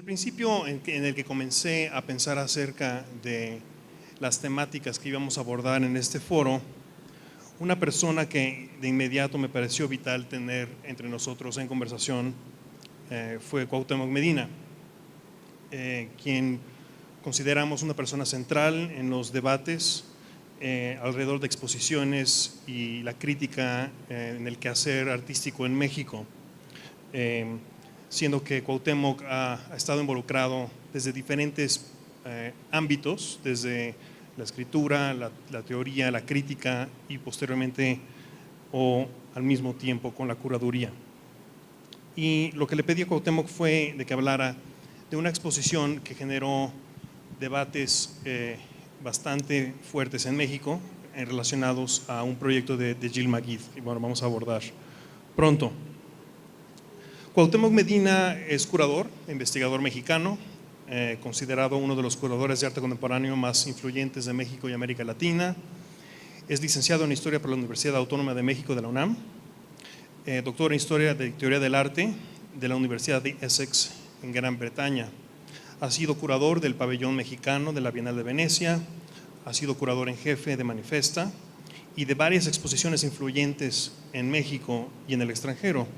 el principio en el que comencé a pensar acerca de las temáticas que íbamos a abordar en este foro, una persona que de inmediato me pareció vital tener entre nosotros en conversación fue Cuauhtémoc Medina, quien consideramos una persona central en los debates alrededor de exposiciones y la crítica en el quehacer artístico en México, siendo que Cuauhtémoc ha estado involucrado desde diferentes ámbitos, desde la escritura, la teoría, la crítica y posteriormente o al mismo tiempo con la curaduría. Y lo que le pedí a Cuauhtémoc fue de que hablara de una exposición que generó debates bastante fuertes en México relacionados a un proyecto de Gil Magid, y bueno, vamos a abordar pronto. Cuauhtémoc Medina es curador, investigador mexicano, considerado uno de los curadores de arte contemporáneo más influyentes de México y América Latina. Es licenciado en Historia por la Universidad Autónoma de México de la UNAM, doctor en Historia de Teoría del Arte de la Universidad de Essex en Gran Bretaña. Ha sido curador del Pabellón Mexicano de la Bienal de Venecia, ha sido curador en jefe de Manifesta y de varias exposiciones influyentes en México y en el extranjero.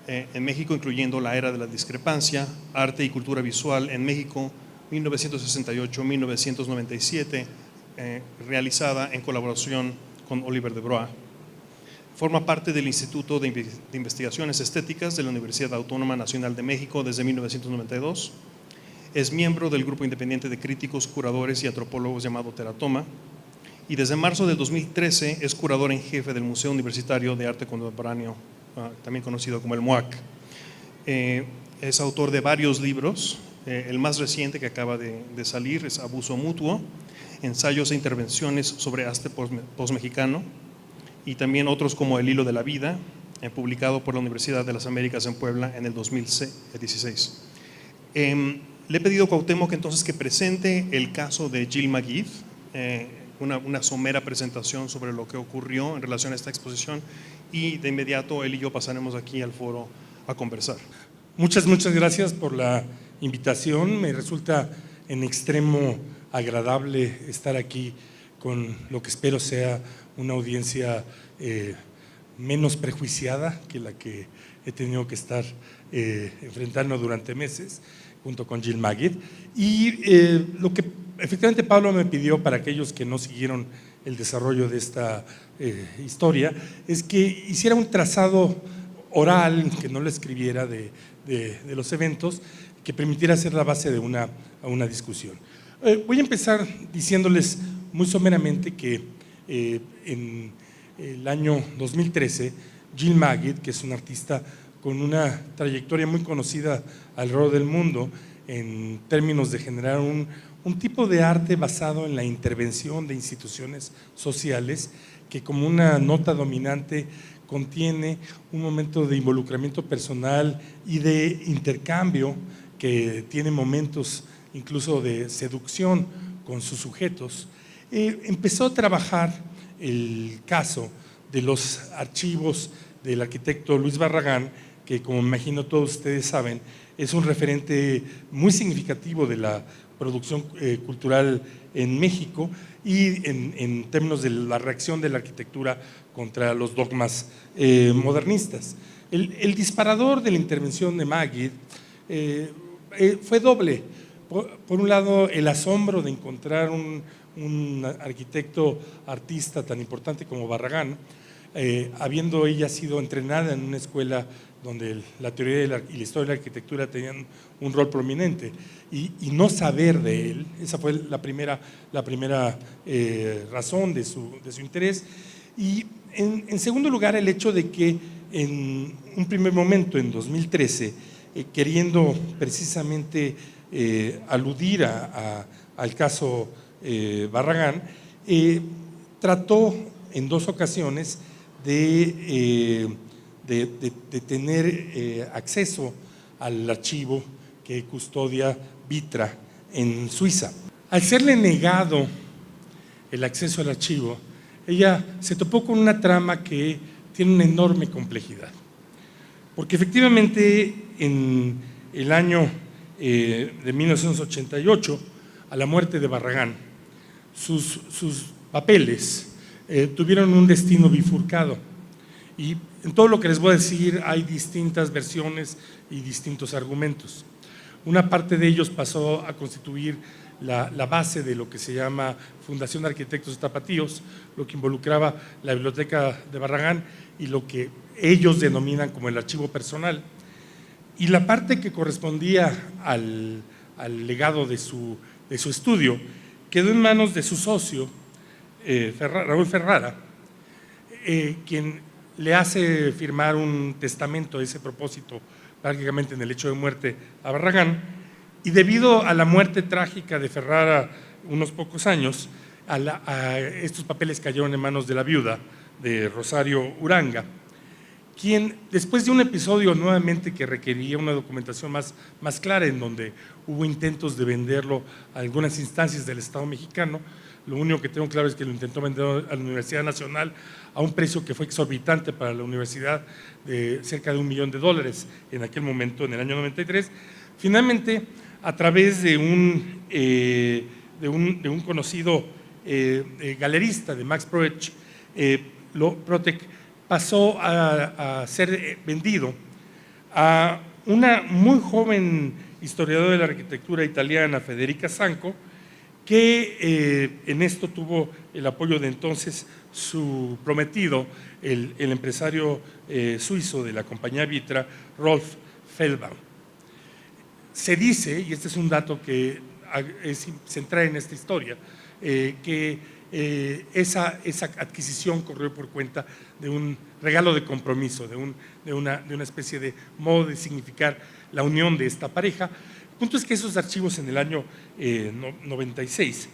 En México, incluyendo La Era de la Discrepancia, Arte y Cultura Visual en México, 1968-1997, realizada en colaboración con Oliver de Broa. Forma parte del Instituto de Investigaciones Estéticas de la Universidad Autónoma Nacional de México desde 1992. Es miembro del grupo independiente de críticos, curadores y antropólogos llamado Teratoma. Y desde marzo del 2013 es curador en jefe del Museo Universitario de Arte Contemporáneo, también conocido como el MUAC. Es autor de varios libros, el más reciente que acaba de salir es Abuso Mutuo, ensayos e intervenciones sobre arte postmexicano, y también otros como El Hilo de la Vida, publicado por la Universidad de las Américas en Puebla en el 2016. Le he pedido a Cuauhtémoc entonces que presente el caso de Gil Magid, una somera presentación sobre lo que ocurrió en relación a esta exposición, y de inmediato él y yo pasaremos aquí al foro a conversar. Muchas gracias por la invitación. Me resulta en extremo agradable estar aquí con lo que espero sea una audiencia menos prejuiciada que la que he tenido que estar enfrentando durante meses junto con Gil Magid. Y lo que efectivamente Pablo me pidió, para aquellos que no siguieron el desarrollo de esta historia, es que hiciera un trazado oral, que no lo escribiera, de los eventos, que permitiera ser la base de una discusión. Voy a empezar diciéndoles muy someramente que en el año 2013, Gil Magid, que es un artista con una trayectoria muy conocida alrededor del mundo en términos de generar un tipo de arte basado en la intervención de instituciones sociales, que como una nota dominante contiene un momento de involucramiento personal y de intercambio, que tiene momentos incluso de seducción con sus sujetos. Empezó a trabajar el caso de los archivos del arquitecto Luis Barragán, que, como me imagino todos ustedes saben, es un referente muy significativo de la producción cultural en México y en términos de la reacción de la arquitectura contra los dogmas modernistas. El disparador de la intervención de Magid fue doble. Por un lado, el asombro de encontrar un arquitecto artista tan importante como Barragán, habiendo ella sido entrenada en una escuela donde la teoría y la historia de la arquitectura tenían un rol prominente, y no saber de él. Esa fue la primera razón de su interés. Y en segundo lugar, el hecho de que en un primer momento, en 2013, queriendo precisamente aludir al caso Barragán, trató en dos ocasiones de tener acceso al archivo que custodia Vitra en Suiza. Al serle negado el acceso al archivo, ella se topó con una trama que tiene una enorme complejidad, porque efectivamente en el año de 1988 a la muerte de Barragán. Sus papeles tuvieron un destino bifurcado y en todo lo que les voy a decir hay distintas versiones y distintos argumentos. Una parte de ellos pasó a constituir la base de lo que se llama Fundación de Arquitectos Tapatíos, lo que involucraba la biblioteca de Barragán y lo que ellos denominan como el archivo personal. Y la parte que correspondía al legado de su estudio quedó en manos de su socio, Raúl Ferrara, quien le hace firmar un testamento a ese propósito, prácticamente en el hecho de muerte a Barragán, y debido a la muerte trágica de Ferrara unos pocos años, estos papeles cayeron en manos de la viuda de Rosario Uranga, quien después de un episodio nuevamente que requería una documentación más clara, en donde hubo intentos de venderlo a algunas instancias del Estado mexicano, lo único que tengo claro es que lo intentó vender a la Universidad Nacional a un precio que fue exorbitante para la universidad, de cerca de $1 millón en aquel momento, en el año 93. Finalmente, a través de un conocido galerista de Max Proech, Protec pasó a ser vendido a una muy joven historiadora de la arquitectura italiana, Federica Zanco, que en esto tuvo el apoyo de entonces su prometido, el empresario suizo de la compañía Vitra, Rolf Feldbaum. Se dice, y este es un dato que es central en esta historia, que esa adquisición corrió por cuenta de un regalo de compromiso, de una especie de modo de significar la unión de esta pareja. El punto es que esos archivos en el año 96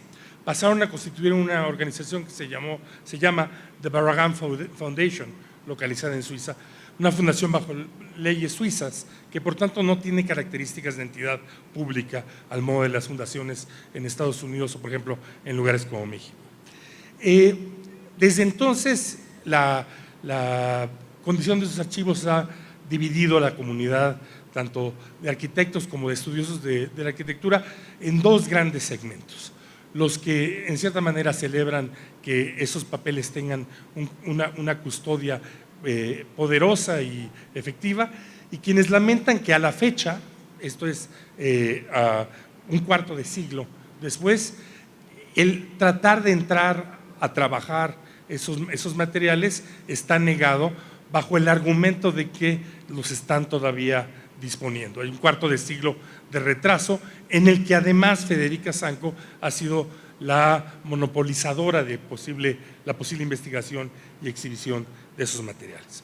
pasaron a constituir una organización que se llama The Barragán Foundation, localizada en Suiza, una fundación bajo leyes suizas que por tanto no tiene características de entidad pública al modo de las fundaciones en Estados Unidos o por ejemplo en lugares como México. Desde entonces la condición de esos archivos ha dividido a la comunidad tanto de arquitectos como de estudiosos de la arquitectura en dos grandes segmentos. Los que en cierta manera celebran que esos papeles tengan una custodia poderosa y efectiva, y quienes lamentan que a la fecha, esto es a un cuarto de siglo después, el tratar de entrar a trabajar esos materiales está negado bajo el argumento de que los están todavía disponiendo. Hay un cuarto de siglo de retraso en el que además Federica Zanco ha sido la monopolizadora de la posible investigación y exhibición de esos materiales.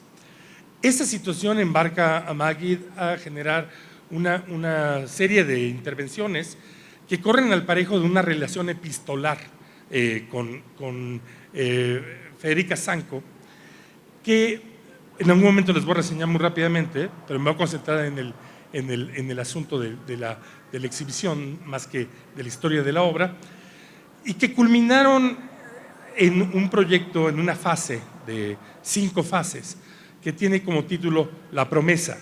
Esta situación embarca a Magid a generar una serie de intervenciones que corren al parejo de una relación epistolar con Federica Zanco, que en algún momento les voy a reseñar muy rápidamente, pero me voy a concentrar en el asunto de la exhibición más que de la historia de la obra, y que culminaron en un proyecto, en una fase de 5 fases, que tiene como título La Promesa,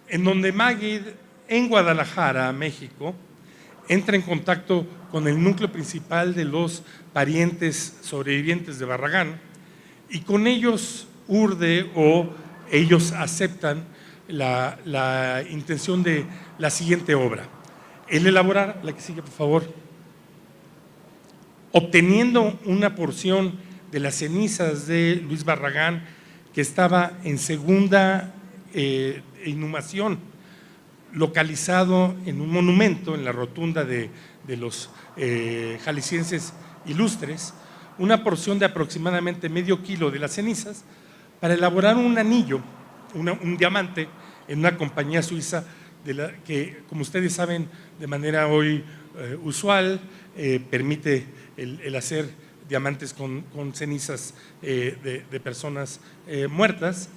en donde Magid, en Guadalajara, México, entra en contacto con el núcleo principal de los parientes sobrevivientes de Barragán y con ellos urde o ellos aceptan la intención de la siguiente obra. El elaborar, la que sigue por favor, obteniendo una porción de las cenizas de Luis Barragán que estaba en segunda inhumación, localizado en un monumento en la rotunda de los jaliscienses ilustres, una porción de aproximadamente medio kilo de las cenizas para elaborar un anillo, un diamante en una compañía suiza que, como ustedes saben, de manera hoy usual, permite el hacer diamantes con cenizas de personas muertas,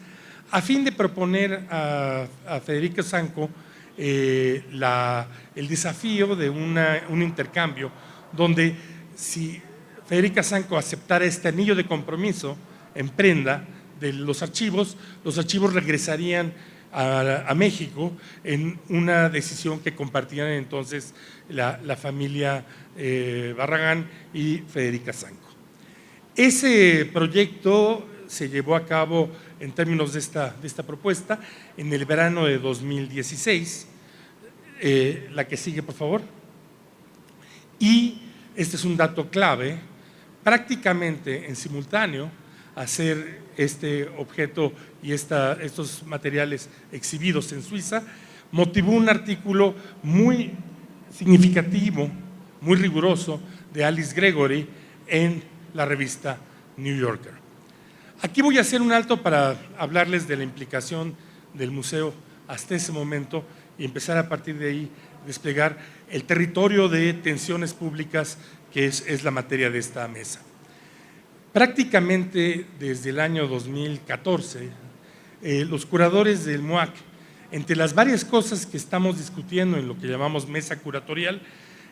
a fin de proponer a Federica Zanco el desafío de un intercambio donde si Federica Zanco aceptara este anillo de compromiso en prenda de los archivos regresarían a México en una decisión que compartían entonces la familia Barragán y Federica Zanco. Ese proyecto se llevó a cabo en términos de esta propuesta en el verano de 2016. La que sigue, por favor. Y este es un dato clave, prácticamente en simultáneo hacer este objeto y estos materiales exhibidos en Suiza, motivó un artículo muy significativo, muy riguroso, de Alice Gregory en la revista New Yorker. Aquí voy a hacer un alto para hablarles de la implicación del museo hasta ese momento y empezar a partir de ahí desplegar el territorio de tensiones públicas que es la materia de esta mesa. Prácticamente desde el año 2014, los curadores del MUAC, entre las varias cosas que estamos discutiendo en lo que llamamos mesa curatorial,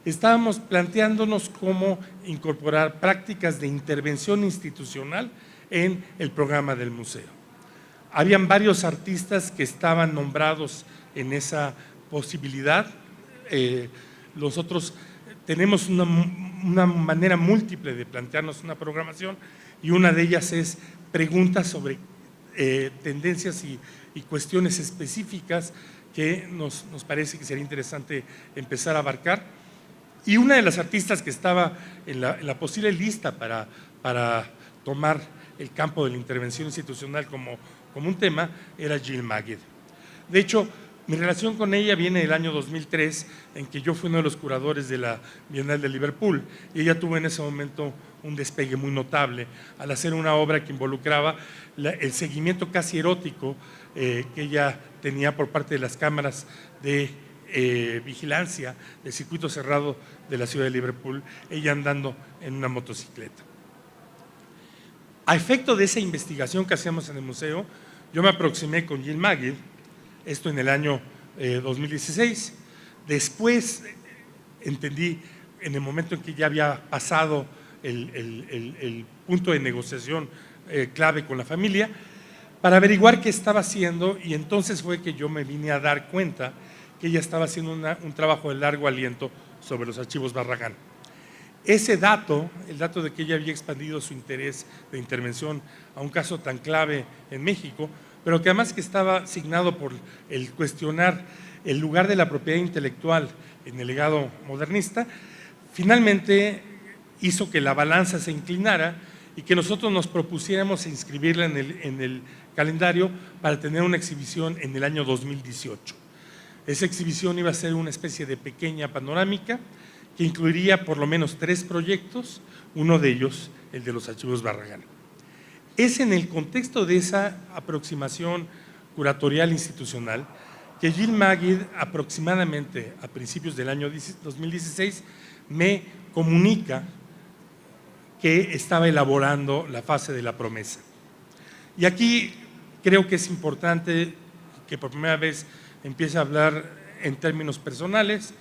estábamos planteándonos cómo incorporar prácticas de intervención institucional en el programa del museo. Habían varios artistas que estaban nombrados en esa posibilidad. Nosotros tenemos una manera múltiple de plantearnos una programación y una de ellas es preguntas sobre tendencias y cuestiones específicas que nos parece que sería interesante empezar a abarcar. Y una de las artistas que estaba en la posible lista para tomar el campo de la intervención institucional como un tema era Jill Magid. De hecho, mi relación con ella viene del año 2003, en que yo fui uno de los curadores de la Bienal de Liverpool, y ella tuvo en ese momento un despegue muy notable al hacer una obra que involucraba el seguimiento casi erótico que ella tenía por parte de las cámaras de vigilancia del circuito cerrado de la ciudad de Liverpool, ella andando en una motocicleta. A efecto de esa investigación que hacíamos en el museo, yo me aproximé con Jill Magid, esto en el año 2016. Después entendí, en el momento en que ya había pasado el punto de negociación clave con la familia, para averiguar qué estaba haciendo, y entonces fue que yo me vine a dar cuenta que ella estaba haciendo un trabajo de largo aliento sobre los archivos Barragán. Ese dato, el dato de que ella había expandido su interés de intervención a un caso tan clave en México, pero que además que estaba signado por el cuestionar el lugar de la propiedad intelectual en el legado modernista, finalmente hizo que la balanza se inclinara y que nosotros nos propusiéramos inscribirla en el calendario para tener una exhibición en el año 2018. Esa exhibición iba a ser una especie de pequeña panorámica que incluiría por lo menos 3 proyectos, uno de ellos el de los archivos Barragán. Es en el contexto de esa aproximación curatorial institucional que Jill Magid, aproximadamente a principios del año 2016, me comunica que estaba elaborando la fase de la promesa. Y aquí creo que es importante que por primera vez empiece a hablar en términos personales.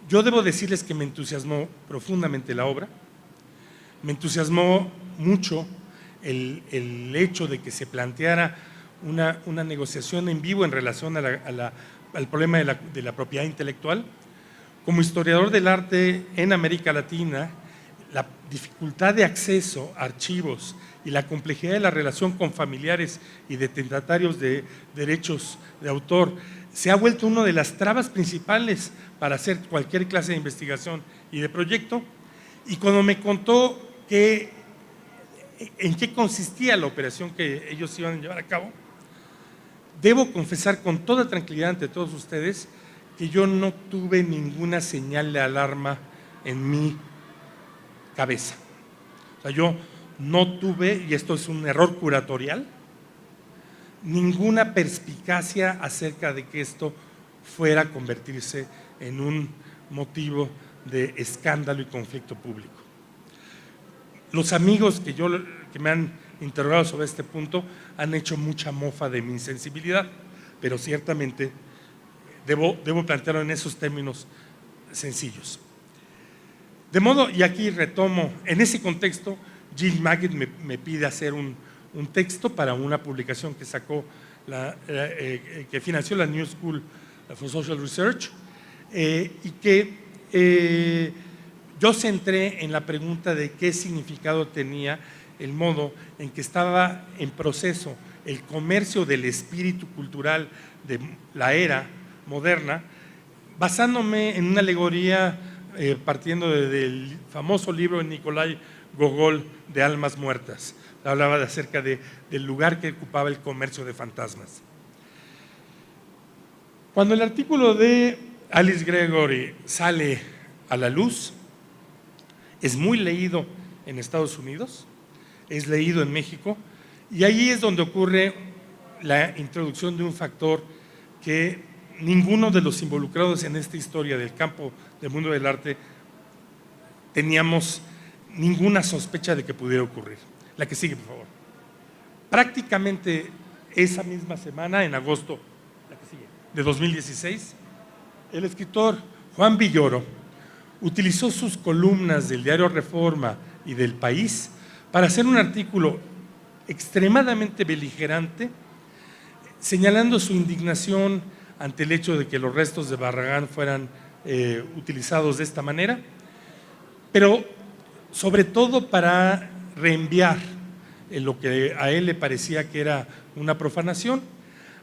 Yo debo decirles que me entusiasmó profundamente la obra, me entusiasmó mucho el hecho de que se planteara una negociación en vivo en relación al problema de la propiedad intelectual. Como historiador del arte en América Latina, la dificultad de acceso a archivos y la complejidad de la relación con familiares y detentatarios de derechos de autor se ha vuelto una de las trabas principales para hacer cualquier clase de investigación y de proyecto. Y cuando me contó en qué consistía la operación que ellos iban a llevar a cabo, debo confesar con toda tranquilidad ante todos ustedes que yo no tuve ninguna señal de alarma en mi cabeza. O sea, yo no tuve, y esto es un error curatorial, ninguna perspicacia acerca de que esto fuera a convertirse en un motivo de escándalo y conflicto público. Los amigos que me han interrogado sobre este punto han hecho mucha mofa de mi insensibilidad, pero ciertamente debo plantearlo en esos términos sencillos. De modo, y aquí retomo, en ese contexto, Jill Magid me pide hacer un texto para una publicación que sacó, que financió la New School for Social Research, y que yo centré en la pregunta de qué significado tenía el modo en que estaba en proceso el comercio del espíritu cultural de la era moderna, basándome en una alegoría partiendo del famoso libro de Nikolai Gogol de Almas Muertas. Hablaba acerca del lugar que ocupaba el comercio de fantasmas. Cuando el artículo de Alice Gregory sale a la luz, es muy leído en Estados Unidos, es leído en México, y ahí es donde ocurre la introducción de un factor que ninguno de los involucrados en esta historia del campo del mundo del arte teníamos ninguna sospecha de que pudiera ocurrir. La que sigue, por favor. Prácticamente esa misma semana, en agosto de 2016, el escritor Juan Villoro utilizó sus columnas del diario Reforma y del País para hacer un artículo extremadamente beligerante, señalando su indignación ante el hecho de que los restos de Barragán fueran utilizados de esta manera, pero sobre todo para reenviar lo que a él le parecía que era una profanación,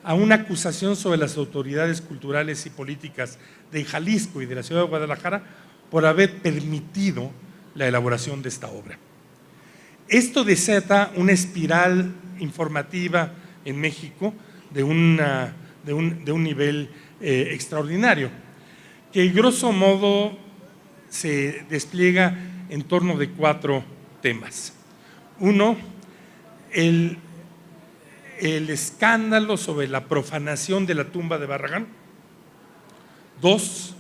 a una acusación sobre las autoridades culturales y políticas de Jalisco y de la ciudad de Guadalajara por haber permitido la elaboración de esta obra. Esto desata una espiral informativa en México de un nivel extraordinario, que grosso modo se despliega en torno de 4 temas. Uno, el escándalo sobre la profanación de la tumba de Barragán. 2,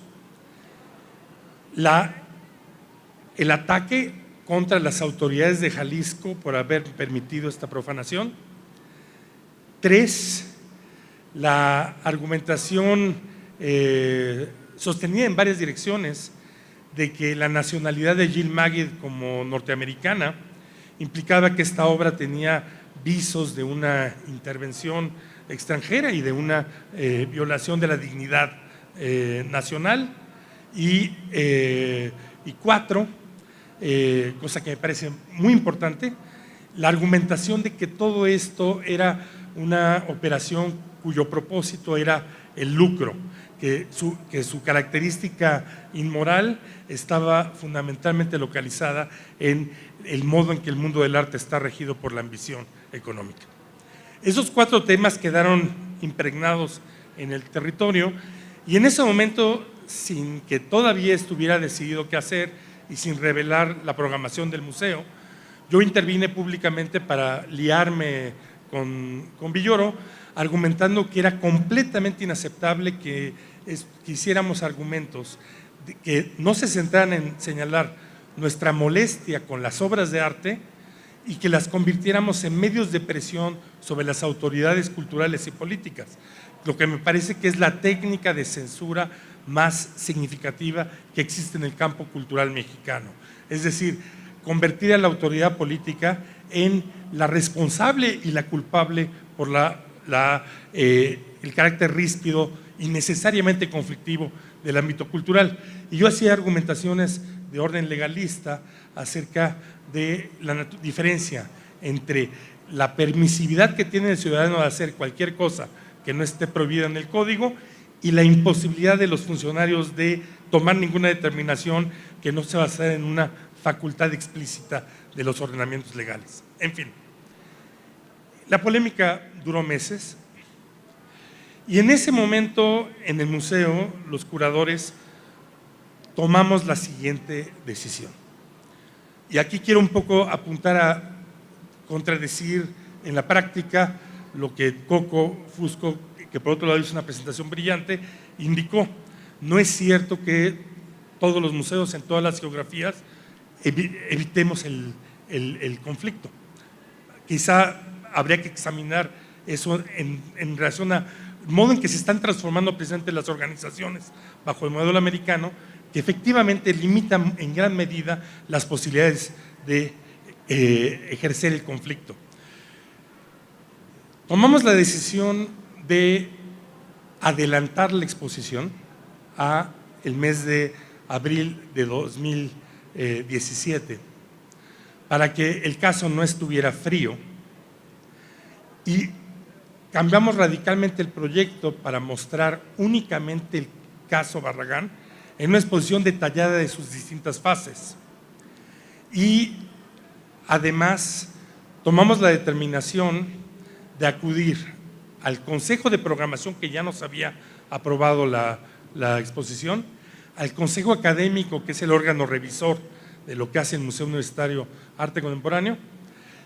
el ataque contra las autoridades de Jalisco por haber permitido esta profanación. 3, la argumentación sostenida en varias direcciones de que la nacionalidad de Jill Magid como norteamericana implicaba que esta obra tenía visos de una intervención extranjera y de una violación de la dignidad nacional. Y 4, cosa que me parece muy importante, la argumentación de que todo esto era una operación cuyo propósito era el lucro, que su característica inmoral estaba fundamentalmente localizada en el modo en que el mundo del arte está regido por la ambición económica. Esos 4 temas quedaron impregnados en el territorio, y en ese momento, sin que todavía estuviera decidido qué hacer y sin revelar la programación del museo, yo intervine públicamente para liarme con Villoro, argumentando que era completamente inaceptable que hiciéramos argumentos que no se centraran en señalar nuestra molestia con las obras de arte y que las convirtiéramos en medios de presión sobre las autoridades culturales y políticas, lo que me parece que es la técnica de censura más significativa que existe en el campo cultural mexicano. Es decir, convertir a la autoridad política en la responsable y la culpable por el carácter ríspido y necesariamente conflictivo del ámbito cultural. Y yo hacía argumentaciones de orden legalista acerca de la diferencia entre la permisividad que tiene el ciudadano de hacer cualquier cosa que no esté prohibida en el código y la imposibilidad de los funcionarios de tomar ninguna determinación que no se base en una facultad explícita de los ordenamientos legales. En fin, la polémica duró meses y en ese momento en el museo los curadores tomamos la siguiente decisión. Y aquí quiero un poco apuntar a contradecir en la práctica lo que Coco Fusco, que por otro lado hizo una presentación brillante, indicó. No es cierto que todos los museos en todas las geografías evitemos el conflicto. Quizá habría que examinar eso en relación al modo en que se están transformando precisamente las organizaciones bajo el modelo americano, que efectivamente limitan en gran medida las posibilidades de ejercer el conflicto. tomamos la decisión de adelantar la exposición a el mes de abril de 2017 para que el caso no estuviera frío, y cambiamos radicalmente el proyecto para mostrar únicamente el caso Barragán en una exposición detallada de sus distintas fases. Y además tomamos la determinación de acudir al Consejo de Programación, que ya nos había aprobado la exposición, al Consejo Académico, que es el órgano revisor de lo que hace el Museo Universitario Arte Contemporáneo,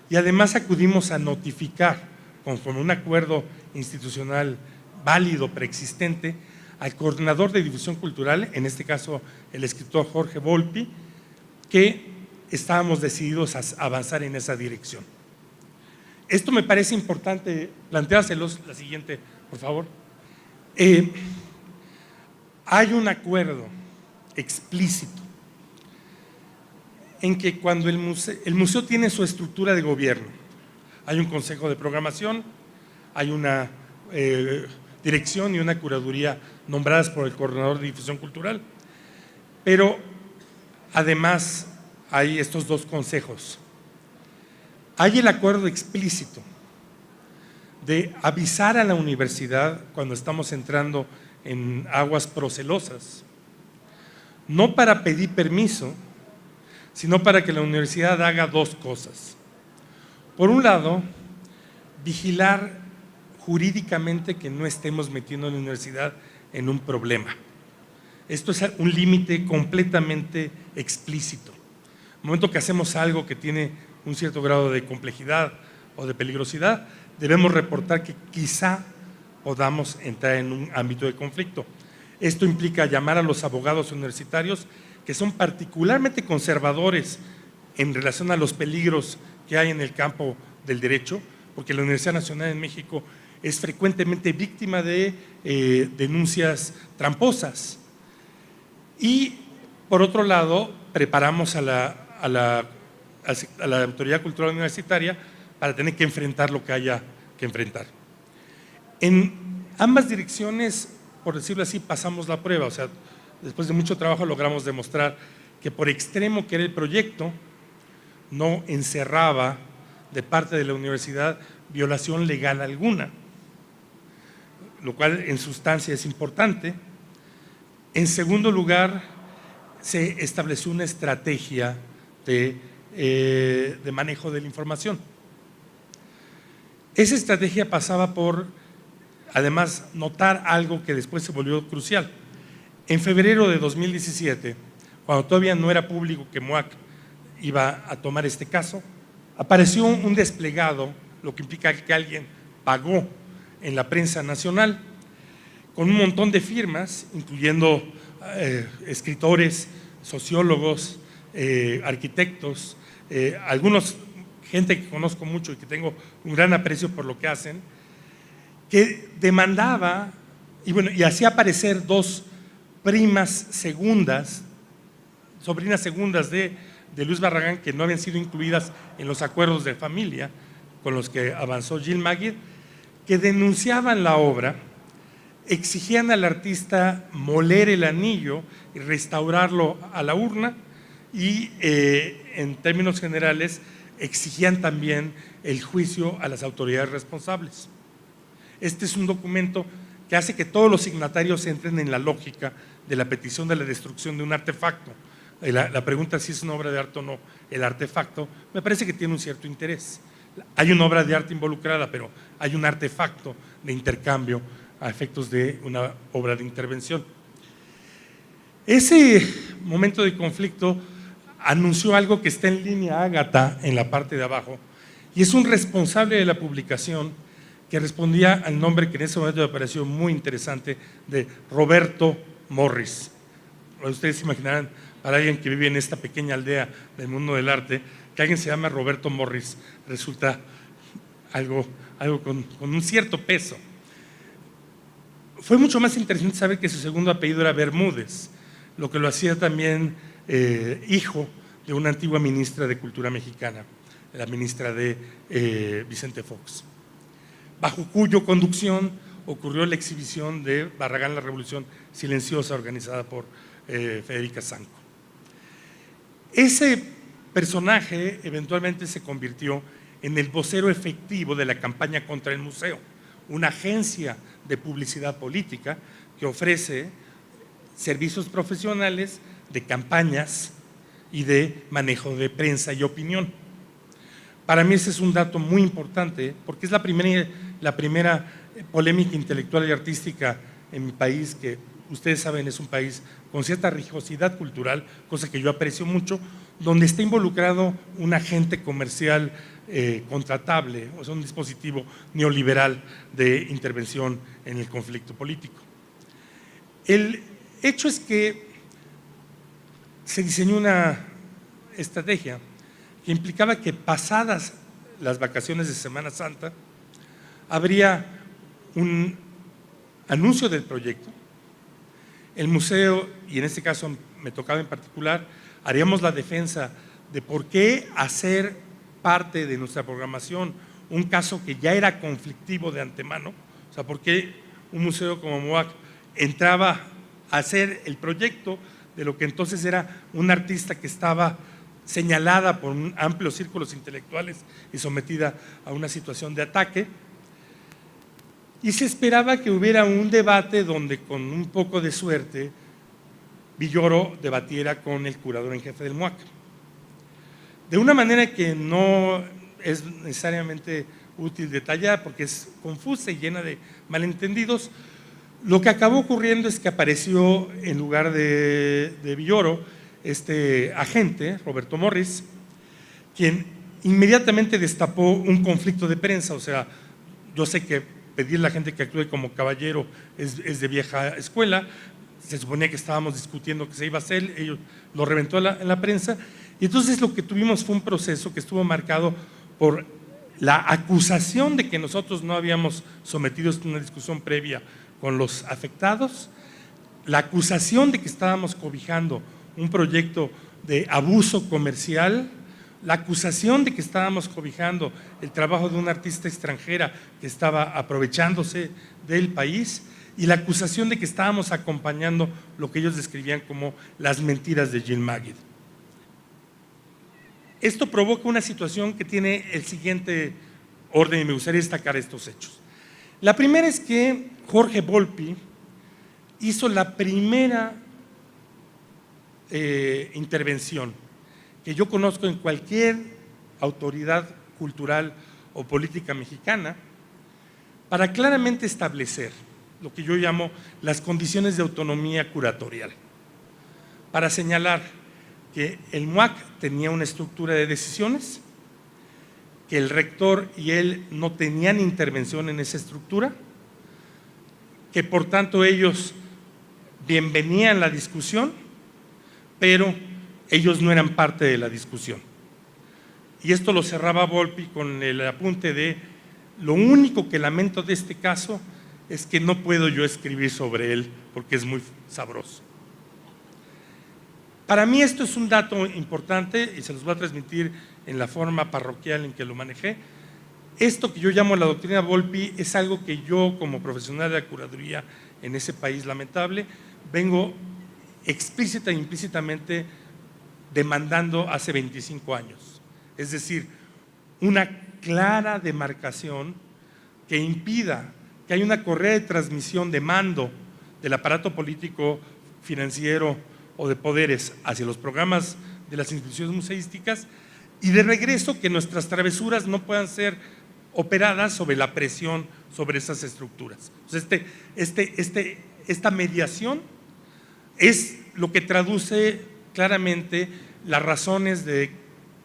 y además acudimos a notificar, conforme a un acuerdo institucional válido, preexistente, al coordinador de difusión cultural, en este caso el escritor Jorge Volpi, que estábamos decididos a avanzar en esa dirección. Esto me parece importante planteárselos. La siguiente, por favor. Hay un acuerdo explícito en que cuando el museo tiene su estructura de gobierno, hay un consejo de programación, hay una dirección y una curaduría nombradas por el coordinador de difusión cultural, pero además hay estos dos consejos. Hay el acuerdo explícito de avisar a la universidad cuando estamos entrando en aguas procelosas, no para pedir permiso, sino para que la universidad haga dos cosas. Por un lado, vigilar jurídicamente que no estemos metiendo a la universidad en un problema. Esto es un límite completamente explícito. En el momento que hacemos algo que tiene un cierto grado de complejidad o de peligrosidad, debemos reportar que quizá podamos entrar en un ámbito de conflicto. Esto implica llamar a los abogados universitarios, que son particularmente conservadores en relación a los peligros que hay en el campo del derecho, porque la Universidad Nacional en México es frecuentemente víctima de denuncias tramposas. Y por otro lado, preparamos a la autoridad cultural universitaria para tener que enfrentar lo que haya que enfrentar. En ambas direcciones, por decirlo así, pasamos la prueba. O sea, después de mucho trabajo logramos demostrar que, por extremo que era el proyecto, no encerraba de parte de la universidad violación legal alguna, lo cual en sustancia es importante. En segundo lugar, se estableció una estrategia de manejo de la información. Esa estrategia pasaba por, además, notar algo que después se volvió crucial. En febrero de 2017, cuando todavía no era público que MUAC iba a tomar este caso, apareció un desplegado, lo que implica que alguien pagó en la prensa nacional, con un montón de firmas, incluyendo escritores, sociólogos, arquitectos, algunos, gente que conozco mucho y que tengo un gran aprecio por lo que hacen, que demandaba, y hacía aparecer dos primas segundas, sobrinas segundas de Luis Barragán, que no habían sido incluidas en los acuerdos de familia con los que avanzó Gil Maguire, que denunciaban la obra, exigían al artista moler el anillo y restaurarlo a la urna, y en términos generales exigían también el juicio a las autoridades responsables. Este es un documento que hace que todos los signatarios entren en la lógica de la petición de la destrucción de un artefacto. La pregunta si es una obra de arte o no, el artefacto, me parece que tiene un cierto interés. Hay una obra de arte involucrada, pero hay un artefacto de intercambio a efectos de una obra de intervención. Ese momento de conflicto anunció algo que está en línea Ágata en la parte de abajo, y es un responsable de la publicación que respondía al nombre que en ese momento me pareció muy interesante, de Roberto Morris. Ustedes se imaginarán, para alguien que vive en esta pequeña aldea del mundo del arte, que alguien se llame Roberto Morris resulta algo con un cierto peso. Fue mucho más interesante saber que su segundo apellido era Bermúdez, lo que lo hacía también hijo de una antigua ministra de Cultura mexicana, la ministra de Vicente Fox. bajo cuya conducción ocurrió la exhibición de Barragán, la Revolución Silenciosa, organizada por Federica Zanco. Ese personaje eventualmente se convirtió en el vocero efectivo de la campaña contra el museo, una agencia de publicidad política que ofrece servicios profesionales de campañas y de manejo de prensa y opinión. Para mí ese es un dato muy importante porque es la primera polémica intelectual y artística en mi país, que ustedes saben es un país con cierta religiosidad cultural, cosa que yo aprecio mucho, donde está involucrado un agente comercial contratable, o sea, un dispositivo neoliberal de intervención en el conflicto político. El hecho es que se diseñó una estrategia que implicaba que pasadas las vacaciones de Semana Santa habría un anuncio del proyecto, el museo, y en este caso me tocaba en particular, haríamos la defensa de por qué hacer parte de nuestra programación un caso que ya era conflictivo de antemano, o sea, por qué un museo como MOAC entraba a hacer el proyecto de lo que entonces era una artista que estaba señalada por amplios círculos intelectuales y sometida a una situación de ataque. Y se esperaba que hubiera un debate donde, con un poco de suerte, Villoro debatiera con el curador en jefe del MOAC. De una manera que no es necesariamente útil detallar porque es confusa y llena de malentendidos, lo que acabó ocurriendo es que apareció en lugar de Villoro este agente, Roberto Morris, quien inmediatamente destapó un conflicto de prensa. O sea, yo sé que pedirle a la gente que actúe como caballero es de vieja escuela, se suponía que estábamos discutiendo que se iba a hacer, ellos lo reventó en la prensa, y entonces lo que tuvimos fue un proceso que estuvo marcado por la acusación de que nosotros no habíamos sometido a una discusión previa con los afectados, la acusación de que estábamos cobijando un proyecto de abuso comercial, la acusación de que estábamos cobijando el trabajo de una artista extranjera que estaba aprovechándose del país, y la acusación de que estábamos acompañando lo que ellos describían como las mentiras de Jill Magid. Esto provoca una situación que tiene el siguiente orden y me gustaría destacar estos hechos. La primera es que Jorge Volpi hizo la primera intervención que yo conozco en cualquier autoridad cultural o política mexicana para claramente establecer lo que yo llamo las condiciones de autonomía curatorial, para señalar que el MOAC tenía una estructura de decisiones, que el rector y él no tenían intervención en esa estructura, que por tanto ellos bienvenían la discusión, pero ellos no eran parte de la discusión. Y esto lo cerraba Volpi con el apunte de: lo único que lamento de este caso es que no puedo yo escribir sobre él porque es muy sabroso. Para mí esto es un dato importante y se los voy a transmitir en la forma parroquial en que lo manejé. Esto que yo llamo la doctrina Volpi es algo que yo, como profesional de la curaduría en ese país lamentable, vengo explícita e implícitamente demandando hace 25 años. Es decir, una clara demarcación que impida que haya una correa de transmisión de mando del aparato político, financiero o de poderes hacia los programas de las instituciones museísticas, y de regreso que nuestras travesuras no puedan ser operadas sobre la presión sobre esas estructuras. Entonces, esta mediación es lo que traduce claramente las razones de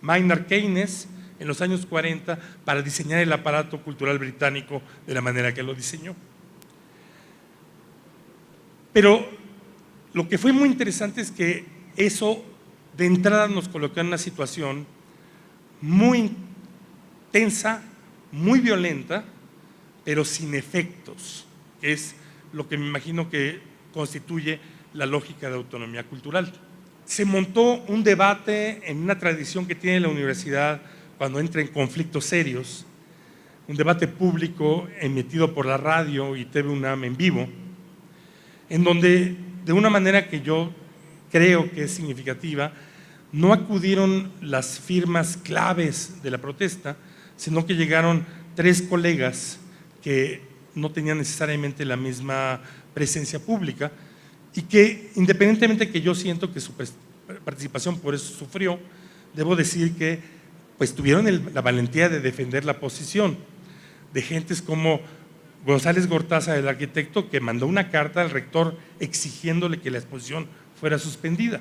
Maynard Keynes en los años 40 para diseñar el aparato cultural británico de la manera que lo diseñó. Pero lo que fue muy interesante es que eso de entrada nos colocó en una situación muy tensa, muy violenta, pero sin efectos, que es lo que me imagino que constituye la lógica de autonomía cultural. Se montó un debate en una tradición que tiene la universidad cuando entra en conflictos serios, un debate público emitido por la radio y TV UNAM en vivo, en donde, de una manera que yo creo que es significativa, no acudieron las firmas claves de la protesta, sino que llegaron 3 colegas que no tenían necesariamente la misma presencia pública y que, independientemente que yo siento que su participación por eso sufrió, debo decir que pues tuvieron la valentía de defender la posición de gentes como González Gortaza, el arquitecto, que mandó una carta al rector exigiéndole que la exposición fuera suspendida.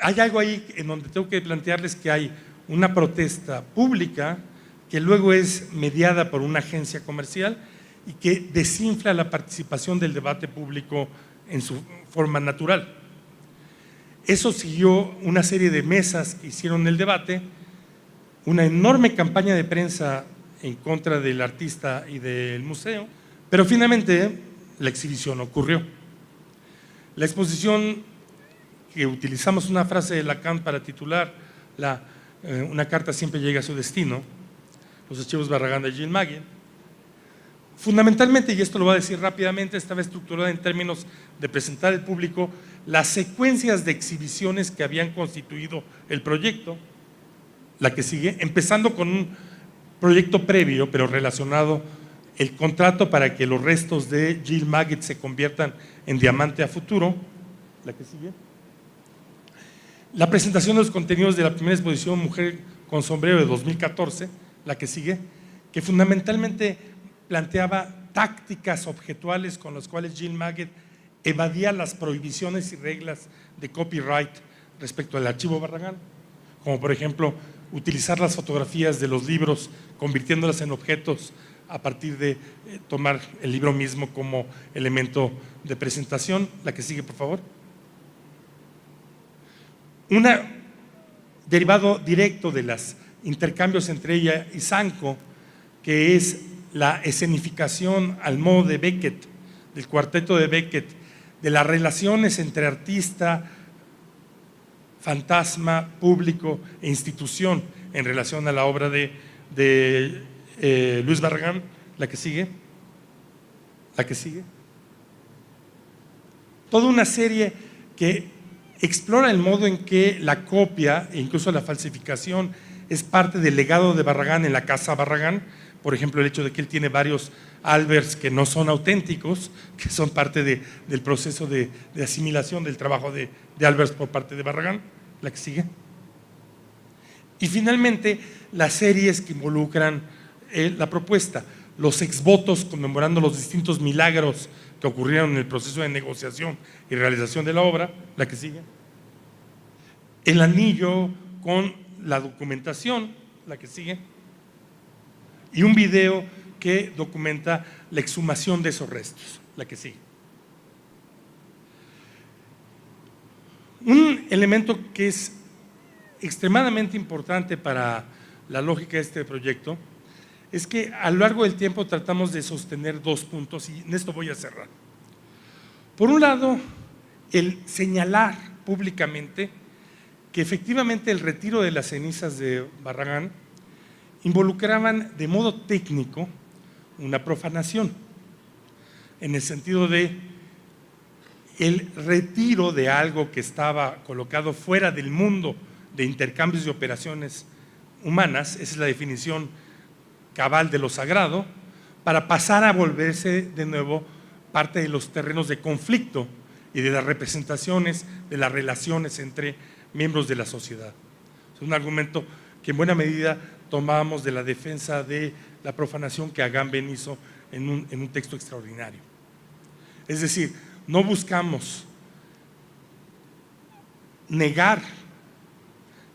Hay algo ahí en donde tengo que plantearles que hay una protesta pública que luego es mediada por una agencia comercial y que desinfla la participación del debate público en su forma natural. Eso siguió una serie de mesas que hicieron el debate, una enorme campaña de prensa en contra del artista y del museo, pero finalmente la exhibición ocurrió. La exposición, que utilizamos una frase de Lacan para titular una carta siempre llega a su destino, los archivos Barragán de Gilles Magui, fundamentalmente, y esto lo voy a decir rápidamente, estaba estructurada en términos de presentar al público las secuencias de exhibiciones que habían constituido el proyecto, la que sigue, empezando con un proyecto previo, pero relacionado, el contrato para que los restos de Gilles Magui se conviertan en diamante a futuro, la que sigue. La presentación de los contenidos de la primera exposición Mujer con sombrero de 2014, la que sigue, que fundamentalmente planteaba tácticas objetuales con las cuales Gilles Magui evadía las prohibiciones y reglas de copyright respecto al archivo Barragán, como por ejemplo utilizar las fotografías de los libros convirtiéndolas en objetos a partir de tomar el libro mismo como elemento de presentación. La que sigue, por favor. Un derivado directo de los intercambios entre ella y Sanco, que es la escenificación al modo de Beckett, del cuarteto de Beckett, de las relaciones entre artista, fantasma, público e institución en relación a la obra de Luis Barragán. La que sigue. La que sigue. Toda una serie que explora el modo en que la copia e incluso la falsificación es parte del legado de Barragán en la casa Barragán. Por ejemplo, el hecho de que él tiene varios Alberts que no son auténticos, que son parte del proceso de asimilación del trabajo de Alberts por parte de Barragán. La que sigue. Y finalmente, las series que involucran la propuesta, los exvotos conmemorando los distintos milagros que ocurrieron en el proceso de negociación y realización de la obra. La que sigue. El anillo con la documentación. La que sigue. Y un video que documenta la exhumación de esos restos. La que sigue. Un elemento que es extremadamente importante para la lógica de este proyecto es que a lo largo del tiempo tratamos de sostener 2 puntos y en esto voy a cerrar. Por un lado, el señalar públicamente que efectivamente el retiro de las cenizas de Barragán involucraban de modo técnico una profanación, en el sentido de el retiro de algo que estaba colocado fuera del mundo de intercambios y operaciones humanas, esa es la definición cabal de lo sagrado, para pasar a volverse de nuevo parte de los terrenos de conflicto y de las representaciones de las relaciones entre miembros de la sociedad. Es un argumento que en buena medida tomábamos de la defensa de la profanación que Agamben hizo en un texto extraordinario. Es decir, no buscamos negar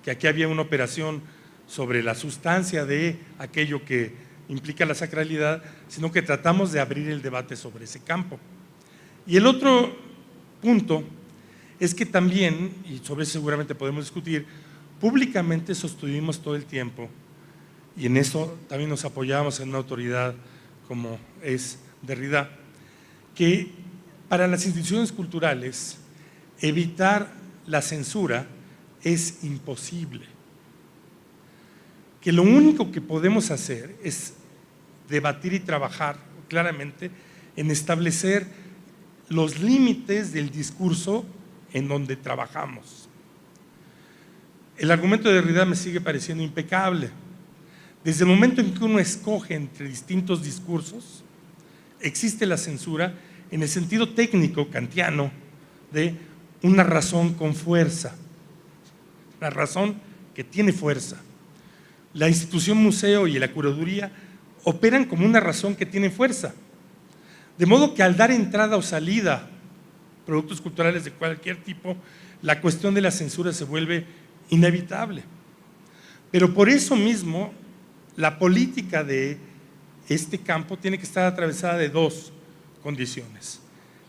que aquí había una operación sobre la sustancia de aquello que implica la sacralidad, sino que tratamos de abrir el debate sobre ese campo. Y el otro punto es que también, y sobre eso seguramente podemos discutir, públicamente sostuvimos todo el tiempo, y en eso también nos apoyamos en una autoridad como es Derrida, que para las instituciones culturales evitar la censura es imposible. que lo único que podemos hacer es debatir y trabajar claramente en establecer los límites del discurso en donde trabajamos. El argumento de Derrida me sigue pareciendo impecable. Desde el momento en que uno escoge entre distintos discursos, existe la censura en el sentido técnico kantiano de una razón con fuerza, la razón que tiene fuerza. La institución museo y la curaduría operan como una razón que tiene fuerza. De modo que al dar entrada o salida a productos culturales de cualquier tipo, la cuestión de la censura se vuelve inevitable. Pero por eso mismo, la política de este campo tiene que estar atravesada de dos condiciones: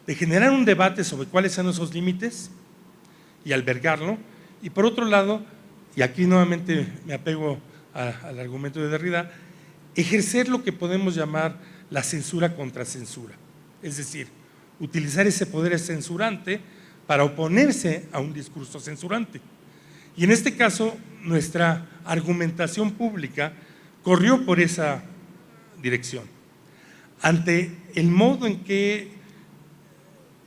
de generar un debate sobre cuáles son esos límites y albergarlo, y por otro lado, y aquí nuevamente me apego al argumento de Derrida, ejercer lo que podemos llamar la censura contra censura, es decir, utilizar ese poder censurante para oponerse a un discurso censurante. Y en este caso, nuestra argumentación pública corrió por esa dirección. Ante el modo en que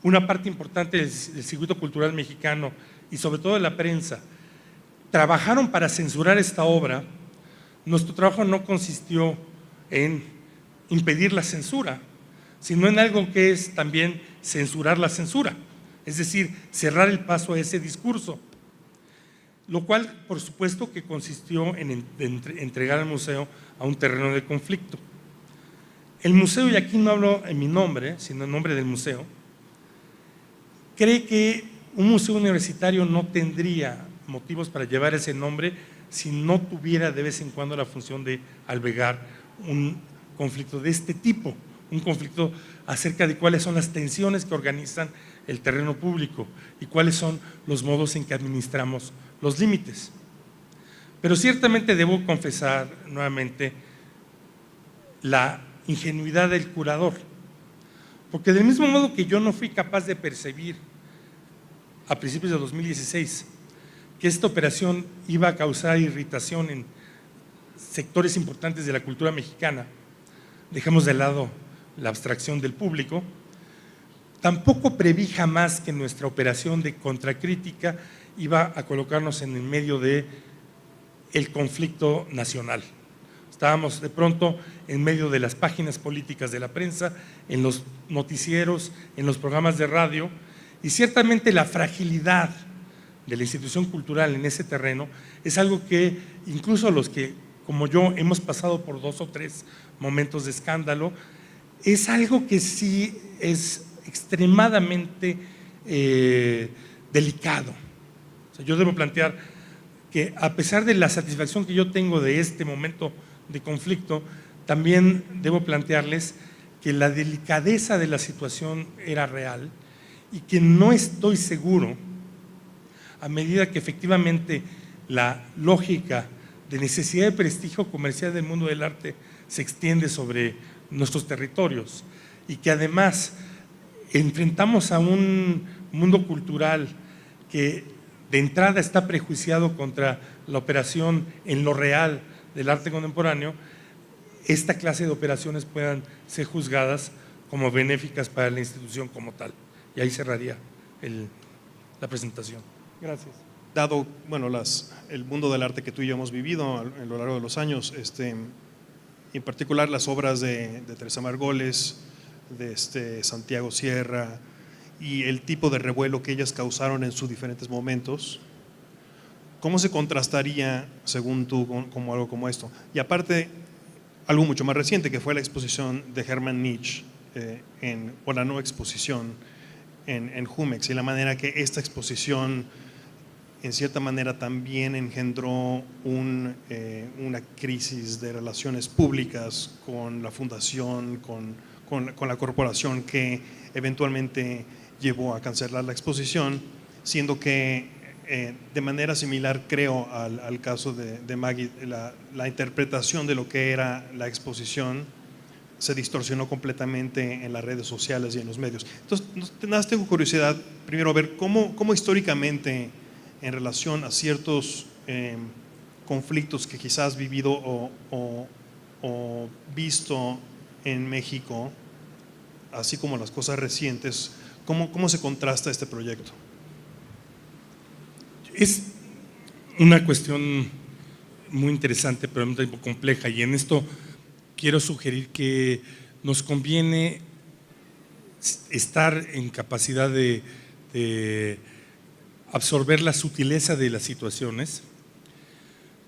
una parte importante del circuito cultural mexicano y sobre todo de la prensa trabajaron para censurar esta obra, nuestro trabajo no consistió en impedir la censura, sino en algo que es también censurar la censura, es decir, cerrar el paso a ese discurso, lo cual, por supuesto, que consistió en entregar al museo a un terreno de conflicto. El museo, y aquí no hablo en mi nombre, sino en nombre del museo, cree que un museo universitario no tendría motivos para llevar ese nombre si no tuviera de vez en cuando la función de albergar un conflicto de este tipo, un conflicto acerca de cuáles son las tensiones que organizan el terreno público y cuáles son los modos en que administramos los límites. Pero ciertamente debo confesar nuevamente la ingenuidad del curador, porque del mismo modo que yo no fui capaz de percibir a principios de 2016 que esta operación iba a causar irritación en sectores importantes de la cultura mexicana, dejemos de lado la abstracción del público, tampoco preví jamás que nuestra operación de contracrítica iba a colocarnos en el medio del conflicto nacional. Estábamos de pronto en medio de las páginas políticas de la prensa, en los noticieros, en los programas de radio, y ciertamente la fragilidad de la institución cultural en ese terreno es algo que incluso los que, como yo, hemos pasado por 2 o 3 momentos de escándalo, es algo que sí es extremadamente delicado. O sea, yo debo plantear que a pesar de la satisfacción que yo tengo de este momento de conflicto, también debo plantearles que la delicadeza de la situación era real y que no estoy seguro, a medida que efectivamente la lógica de necesidad de prestigio comercial del mundo del arte se extiende sobre nuestros territorios y que además enfrentamos a un mundo cultural que de entrada está prejuiciado contra la operación en lo real del arte contemporáneo, esta clase de operaciones puedan ser juzgadas como benéficas para la institución como tal. Y ahí cerraría la presentación. Gracias. Dado, bueno, el mundo del arte que tú y yo hemos vivido a lo largo de los años, en particular las obras de Teresa Margoles, de Santiago Sierra, y el tipo de revuelo que ellas causaron en sus diferentes momentos, ¿cómo se contrastaría, según tú, como algo como esto? Y aparte, algo mucho más reciente, que fue la exposición de Hermann Nietzsche, o la no exposición en Jumex, y la manera que esta exposición, en cierta manera, también engendró una crisis de relaciones públicas con la fundación, con la corporación, que eventualmente llevó a cancelar la exposición, siendo que de manera similar, creo, al caso de Maggie, la interpretación de lo que era la exposición se distorsionó completamente en las redes sociales y en los medios. Entonces, tengo curiosidad, primero, ver cómo históricamente, en relación a ciertos conflictos que quizás has vivido o visto en México, así como las cosas recientes, ¿cómo se contrasta este proyecto? Es una cuestión muy interesante, pero al mismo tiempo compleja, y en esto quiero sugerir que nos conviene estar en capacidad de absorber la sutileza de las situaciones,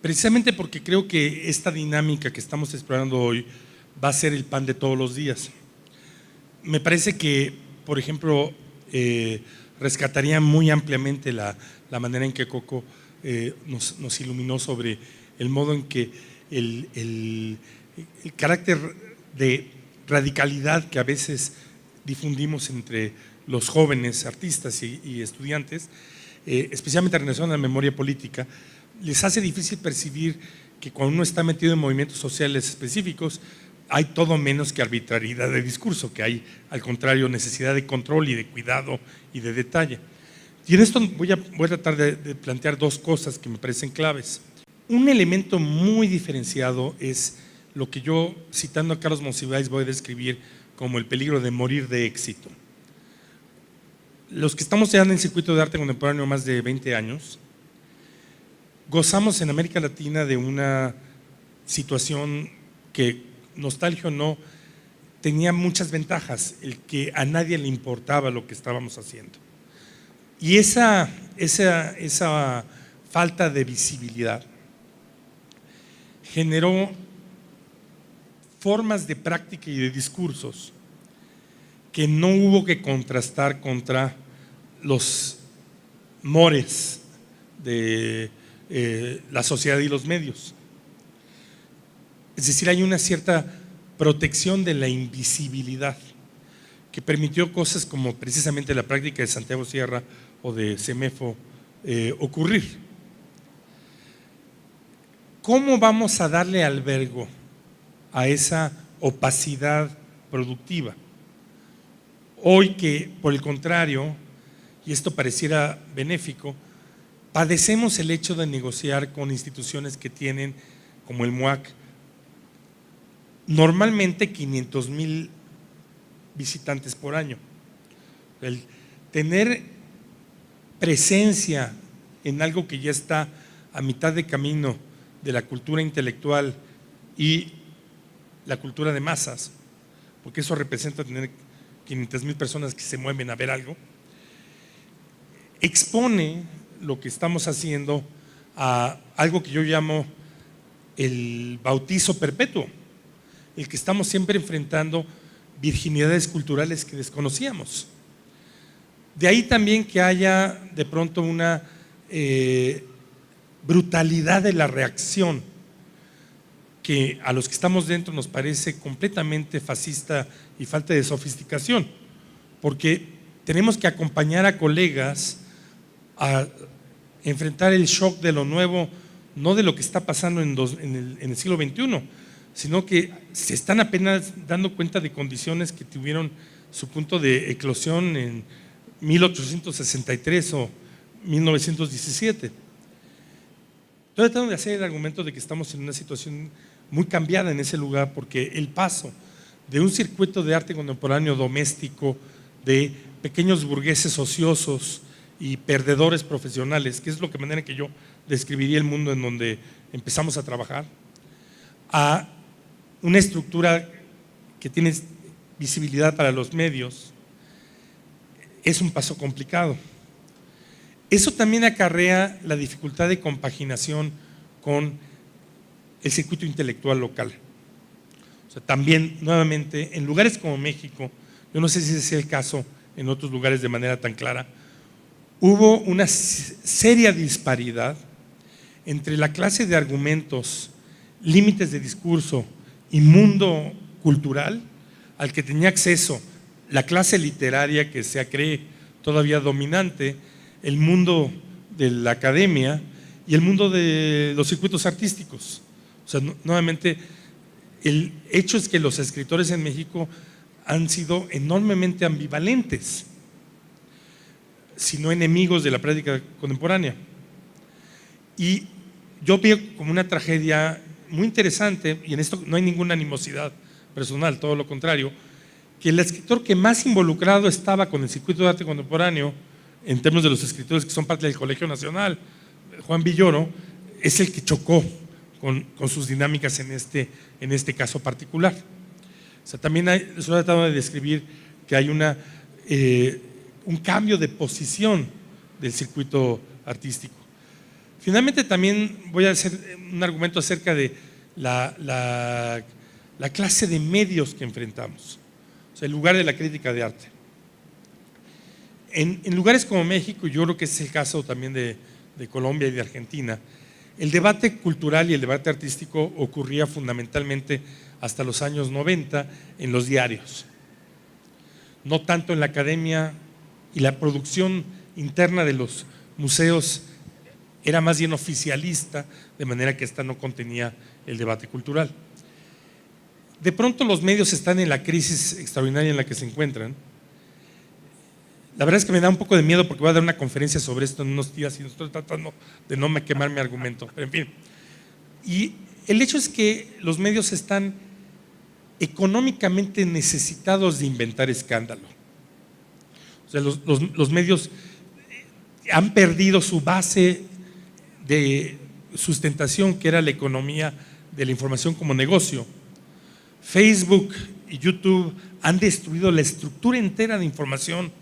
precisamente porque creo que esta dinámica que estamos explorando hoy va a ser el pan de todos los días. Me parece que, por ejemplo, rescataría muy ampliamente la manera en que Coco nos iluminó sobre el modo en que el carácter de radicalidad que a veces difundimos entre los jóvenes artistas y estudiantes, especialmente en relación a la memoria política, les hace difícil percibir que cuando uno está metido en movimientos sociales específicos hay todo menos que arbitrariedad de discurso, que hay al contrario necesidad de control y de cuidado y de detalle. Y en esto voy a tratar de plantear dos cosas que me parecen claves. Un elemento muy diferenciado es lo que yo, citando a Carlos Monsiváis, voy a describir como el peligro de morir de éxito. Los que estamos ya en el circuito de arte contemporáneo más de 20 años, gozamos en América Latina de una situación que, nostalgia o no, tenía muchas ventajas, el que a nadie le importaba lo que estábamos haciendo. Y esa falta de visibilidad generó formas de práctica y de discursos que no hubo que contrastar contra los mores de la sociedad y los medios. Es decir, hay una cierta protección de la invisibilidad que permitió cosas como precisamente la práctica de Santiago Sierra o de Semefo ocurrir. ¿Cómo vamos a darle albergo a esa opacidad productiva? Hoy que, por el contrario, y esto pareciera benéfico, padecemos el hecho de negociar con instituciones que tienen, como el MUAC, normalmente 500,000 visitantes por año. El tener presencia en algo que ya está a mitad de camino de la cultura intelectual y la cultura de masas, porque eso representa tener 500,000 personas que se mueven a ver algo, expone lo que estamos haciendo a algo que yo llamo el bautizo perpetuo, el que estamos siempre enfrentando virginidades culturales que desconocíamos. De ahí también que haya de pronto una brutalidad de la reacción que a los que estamos dentro nos parece completamente fascista y falta de sofisticación, porque tenemos que acompañar a colegas a enfrentar el shock de lo nuevo, no de lo que está pasando en el siglo XXI, sino que se están apenas dando cuenta de condiciones que tuvieron su punto de eclosión en 1863 o 1917. Estoy tratando de hacer el argumento de que estamos en una situación muy cambiada en ese lugar, porque el paso de un circuito de arte contemporáneo doméstico de pequeños burgueses ociosos y perdedores profesionales, que es lo que manera que yo describiría el mundo en donde empezamos a trabajar, a una estructura que tiene visibilidad para los medios, es un paso complicado. Eso también acarrea la dificultad de compaginación con el circuito intelectual local. O sea, también, nuevamente, en lugares como México, yo no sé si ese es el caso en otros lugares de manera tan clara, hubo una seria disparidad entre la clase de argumentos, límites de discurso y mundo cultural al que tenía acceso la clase literaria que se cree todavía dominante, el mundo de la academia y el mundo de los circuitos artísticos. O sea, nuevamente, el hecho es que los escritores en México han sido enormemente ambivalentes, si no enemigos de la práctica contemporánea. Y yo veo como una tragedia muy interesante, y en esto no hay ninguna animosidad personal, todo lo contrario, que el escritor que más involucrado estaba con el circuito de arte contemporáneo, en términos de los escritores que son parte del Colegio Nacional, Juan Villoro, es el que chocó con sus dinámicas en este caso particular. O sea, también les he tratado de describir que hay un cambio de posición del circuito artístico. Finalmente también voy a hacer un argumento acerca de la clase de medios que enfrentamos, o sea, el lugar de la crítica de arte. En lugares como México, yo creo que es el caso también de Colombia y de Argentina, el debate cultural y el debate artístico ocurría fundamentalmente hasta los años 90 en los diarios, no tanto en la academia, y la producción interna de los museos era más bien oficialista, de manera que esta no contenía el debate cultural. De pronto los medios están en la crisis extraordinaria en la que se encuentran. La verdad es que me da un poco de miedo porque voy a dar una conferencia sobre esto en unos días y estoy tratando de no me quemar mi argumento, pero en fin. Y el hecho es que los medios están económicamente necesitados de inventar escándalo. O sea, los medios han perdido su base de sustentación, que era la economía de la información como negocio. Facebook y YouTube han destruido la estructura entera de información,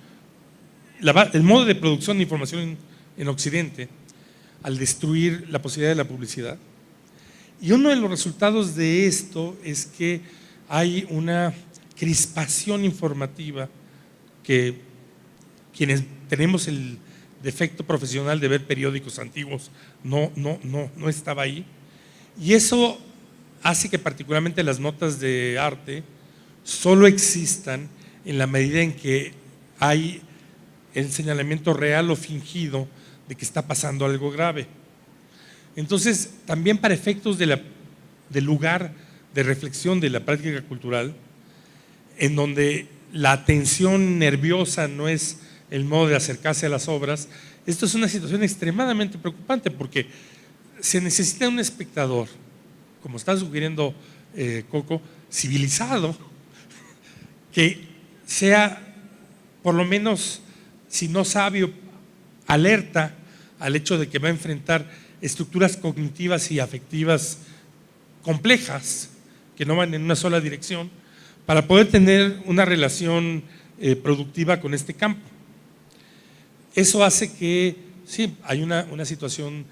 el modo de producción de información en Occidente, al destruir la posibilidad de la publicidad. Y uno de los resultados de esto es que hay una crispación informativa que quienes tenemos el defecto profesional de ver periódicos antiguos no estaba ahí. Y eso hace que particularmente las notas de arte solo existan en la medida en que hay el señalamiento real o fingido de que está pasando algo grave. Entonces, también para efectos del lugar de reflexión de la práctica cultural, en donde la atención nerviosa no es el modo de acercarse a las obras, esto es una situación extremadamente preocupante porque se necesita un espectador, como está sugiriendo Coco, civilizado, que sea por lo menos, si no sabio, alerta al hecho de que va a enfrentar estructuras cognitivas y afectivas complejas que no van en una sola dirección, para poder tener una relación productiva con este campo. Eso hace que, sí, hay una situación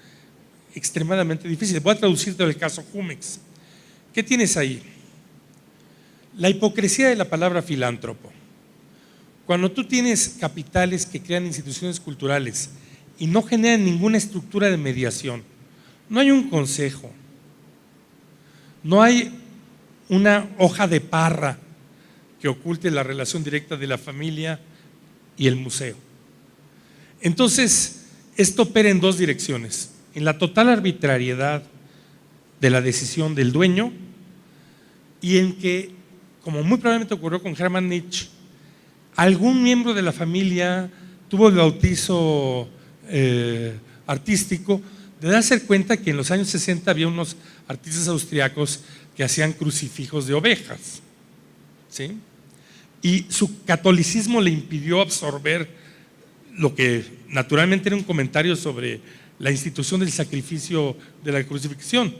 extremadamente difícil. Voy a traducirte el caso Jumex. ¿Qué tienes ahí? La hipocresía de la palabra filántropo. Cuando tú tienes capitales que crean instituciones culturales y no generan ninguna estructura de mediación, no hay un consejo, no hay una hoja de parra que oculte la relación directa de la familia y el museo. Entonces, esto opera en dos direcciones: en la total arbitrariedad de la decisión del dueño, y en que, como muy probablemente ocurrió con Hermann Nietzsche, algún miembro de la familia tuvo el bautizo artístico de darse cuenta que en los años 60 había unos artistas austriacos que hacían crucifijos de ovejas, ¿sí? Y su catolicismo le impidió absorber lo que naturalmente era un comentario sobre la institución del sacrificio de la crucifixión.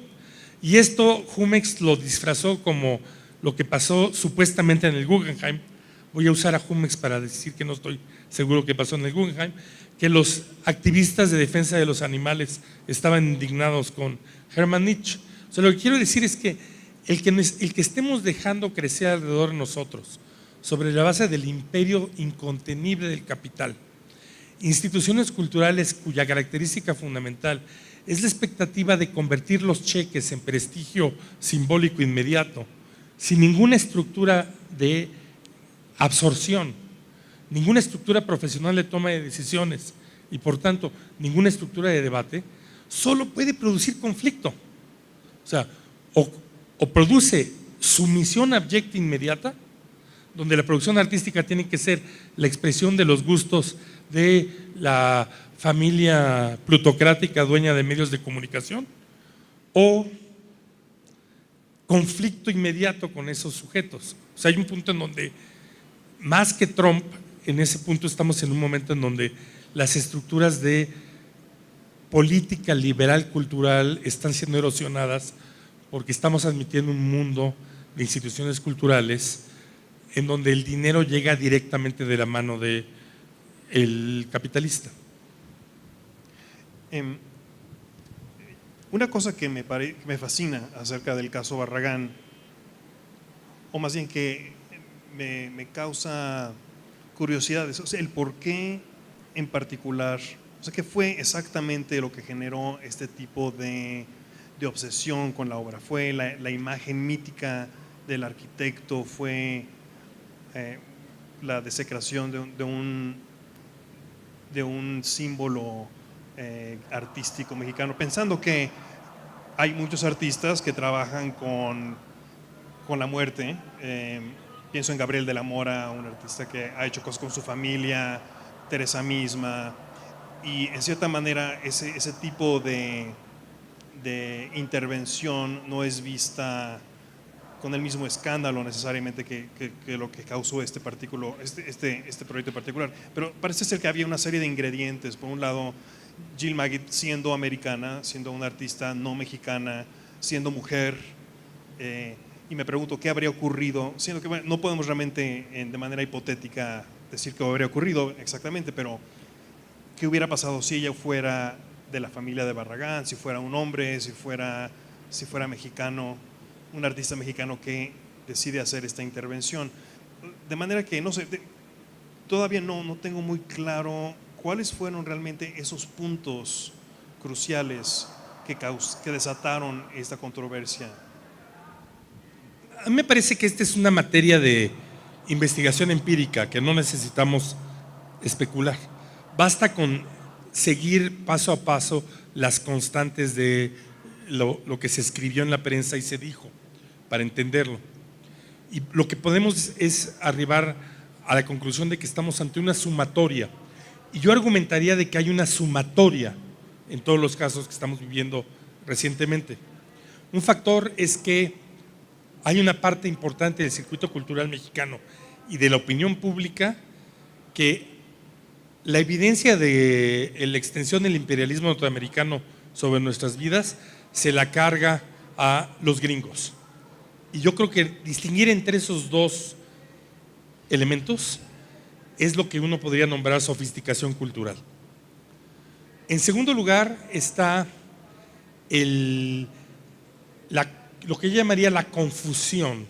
Y esto Jumex lo disfrazó como lo que pasó supuestamente en el Guggenheim. Voy a usar a Jumex para decir que no estoy seguro que pasó en el Guggenheim, que los activistas de defensa de los animales estaban indignados con Hermann Nietzsche. O sea, lo que quiero decir es que el que estemos dejando crecer alrededor de nosotros, sobre la base del imperio incontenible del capital, instituciones culturales cuya característica fundamental es la expectativa de convertir los cheques en prestigio simbólico inmediato, sin ninguna estructura de absorción, ninguna estructura profesional de toma de decisiones y por tanto ninguna estructura de debate, solo puede producir conflicto. O sea, o produce sumisión abyecta inmediata, donde la producción artística tiene que ser la expresión de los gustos de la familia plutocrática dueña de medios de comunicación, o conflicto inmediato con esos sujetos. O sea, hay un punto en donde, más que Trump, en ese punto estamos en un momento en donde las estructuras de política liberal cultural están siendo erosionadas porque estamos admitiendo un mundo de instituciones culturales en donde el dinero llega directamente de la mano del capitalista. Una cosa que me fascina acerca del caso Barragán, o más bien que me causa curiosidad, o sea, el por qué en particular, o sea, qué fue exactamente lo que generó este tipo de obsesión con la obra. ¿Fue la imagen mítica del arquitecto? ¿Fue la desecración de un símbolo artístico mexicano? Pensando que hay muchos artistas que trabajan con la muerte. Pienso en Gabriel de la Mora, un artista que ha hecho cosas con su familia, Teresa misma, y en cierta manera ese tipo de intervención no es vista con el mismo escándalo necesariamente que lo que causó este proyecto en particular. Pero parece ser que había una serie de ingredientes. Por un lado, Jill Magid, siendo americana, siendo una artista no mexicana, siendo mujer, y me pregunto qué habría ocurrido, siendo que no podemos realmente de manera hipotética decir qué habría ocurrido exactamente, pero qué hubiera pasado si ella fuera de la familia de Barragán, si fuera un hombre, si fuera mexicano, un artista mexicano que decide hacer esta intervención. De manera que no sé, todavía no tengo muy claro cuáles fueron realmente esos puntos cruciales que desataron esta controversia. A mí me parece que esta es una materia de investigación empírica que no necesitamos especular. Basta con seguir paso a paso las constantes de lo que se escribió en la prensa y se dijo para entenderlo. Y lo que podemos es arribar a la conclusión de que estamos ante una sumatoria. Y yo argumentaría de que hay una sumatoria en todos los casos que estamos viviendo recientemente. Un factor es que hay una parte importante del circuito cultural mexicano y de la opinión pública que la evidencia de la extensión del imperialismo norteamericano sobre nuestras vidas se la carga a los gringos. Y yo creo que distinguir entre esos dos elementos es lo que uno podría nombrar sofisticación cultural. En segundo lugar está lo que yo llamaría la confusión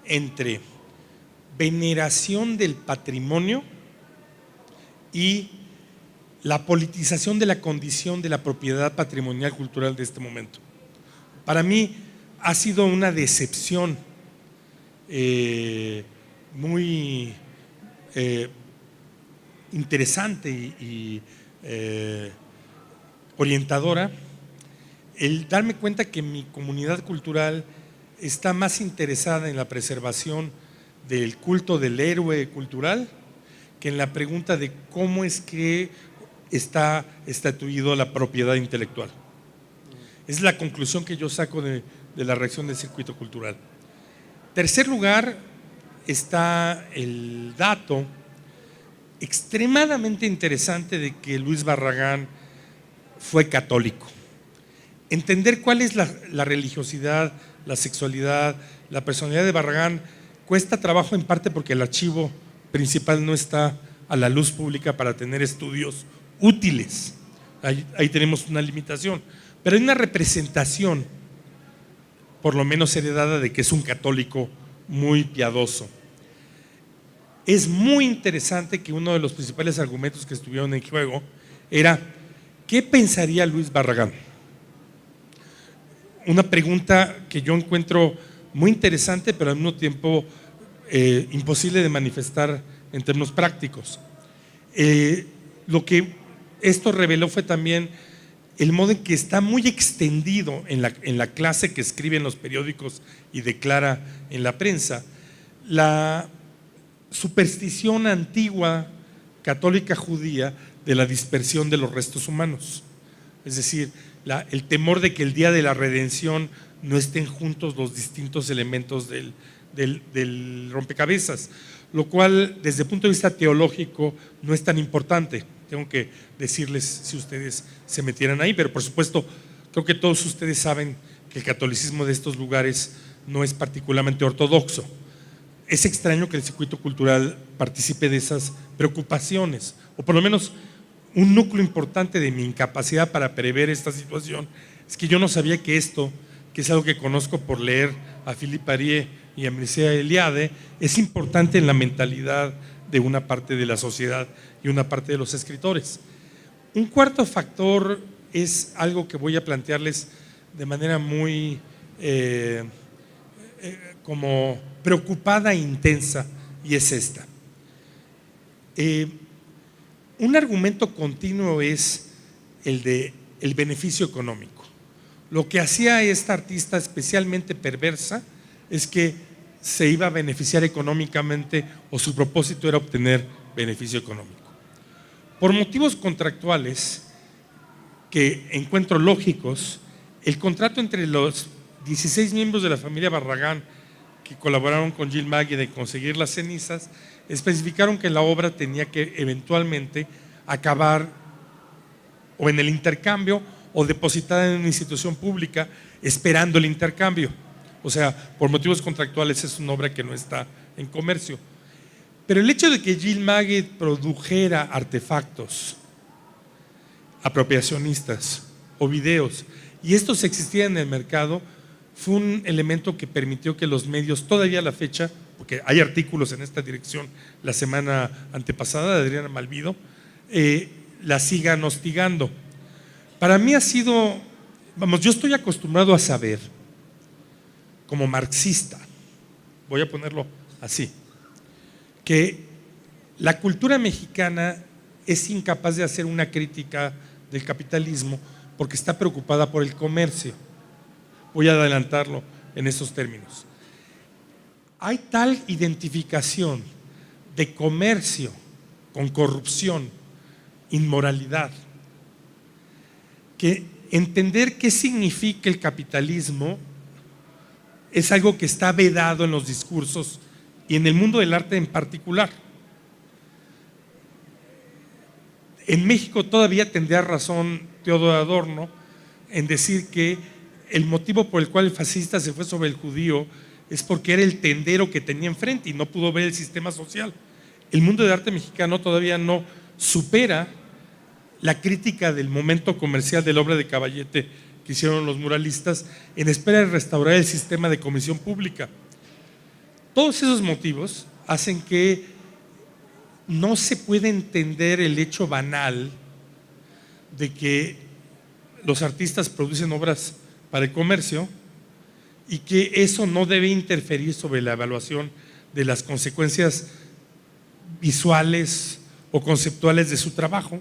entre veneración del patrimonio y la politización de la condición de la propiedad patrimonial cultural de este momento. Para mí ha sido una decepción muy interesante y orientadora el darme cuenta que mi comunidad cultural está más interesada en la preservación del culto del héroe cultural que en la pregunta de cómo es que está estatuido la propiedad intelectual. Es la conclusión que yo saco de la reacción del circuito cultural. Tercer lugar está el dato extremadamente interesante de que Luis Barragán fue católico. Entender cuál es la religiosidad, la sexualidad, la personalidad de Barragán cuesta trabajo, en parte porque el archivo principal no está a la luz pública para tener estudios útiles. Ahí tenemos una limitación, pero hay una representación, por lo menos heredada, de que es un católico muy piadoso. Es muy interesante que uno de los principales argumentos que estuvieron en juego era ¿qué pensaría Luis Barragán? Una pregunta que yo encuentro muy interesante, pero al mismo tiempo imposible de manifestar en términos prácticos. Lo que esto reveló fue también el modo en que está muy extendido en la clase que escribe en los periódicos y declara en la prensa, la superstición antigua católica judía de la dispersión de los restos humanos. es decir, el temor de que el día de la redención no estén juntos los distintos elementos del rompecabezas, lo cual desde el punto de vista teológico no es tan importante. Tengo que decirles si ustedes se metieran ahí, pero por supuesto creo que todos ustedes saben que el catolicismo de estos lugares no es particularmente ortodoxo. Es extraño que el circuito cultural participe de esas preocupaciones, o por lo menos un núcleo importante de mi incapacidad para prever esta situación es que yo no sabía que esto, que es algo que conozco por leer a Philippe Arié y a Mircea Eliade, es importante en la mentalidad de una parte de la sociedad y una parte de los escritores. Un cuarto factor es algo que voy a plantearles de manera muy como preocupada e intensa, y es esta. Un argumento continuo es el de el beneficio económico. Lo que hacía esta artista especialmente perversa es que se iba a beneficiar económicamente, o su propósito era obtener beneficio económico. Por motivos contractuales que encuentro lógicos, el contrato entre los 16 miembros de la familia Barragán que colaboraron con Gil Magui de conseguir las cenizas, especificaron que la obra tenía que eventualmente acabar o en el intercambio o depositada en una institución pública esperando el intercambio. O sea, por motivos contractuales es una obra que no está en comercio. Pero el hecho de que Gil Magui produjera artefactos apropiacionistas o videos y estos existían en el mercado fue un elemento que permitió que los medios, todavía a la fecha, porque hay artículos en esta dirección la semana antepasada de Adriana Malvido, la sigan hostigando. Para mí ha sido, yo estoy acostumbrado a saber, como marxista, voy a ponerlo así, que la cultura mexicana es incapaz de hacer una crítica del capitalismo porque está preocupada por el comercio. Voy a adelantarlo en esos términos. Hay tal identificación de comercio con corrupción, inmoralidad, que entender qué significa el capitalismo es algo que está vedado en los discursos y en el mundo del arte en particular. En México todavía tendría razón Teodoro Adorno en decir que el motivo por el cual el fascista se fue sobre el judío es porque era el tendero que tenía enfrente y no pudo ver el sistema social. El mundo del arte mexicano todavía no supera la crítica del momento comercial de la obra de Caballete que hicieron los muralistas en espera de restaurar el sistema de comisión pública. Todos esos motivos hacen que no se puede entender el hecho banal de que los artistas producen obras para el comercio y que eso no debe interferir sobre la evaluación de las consecuencias visuales o conceptuales de su trabajo,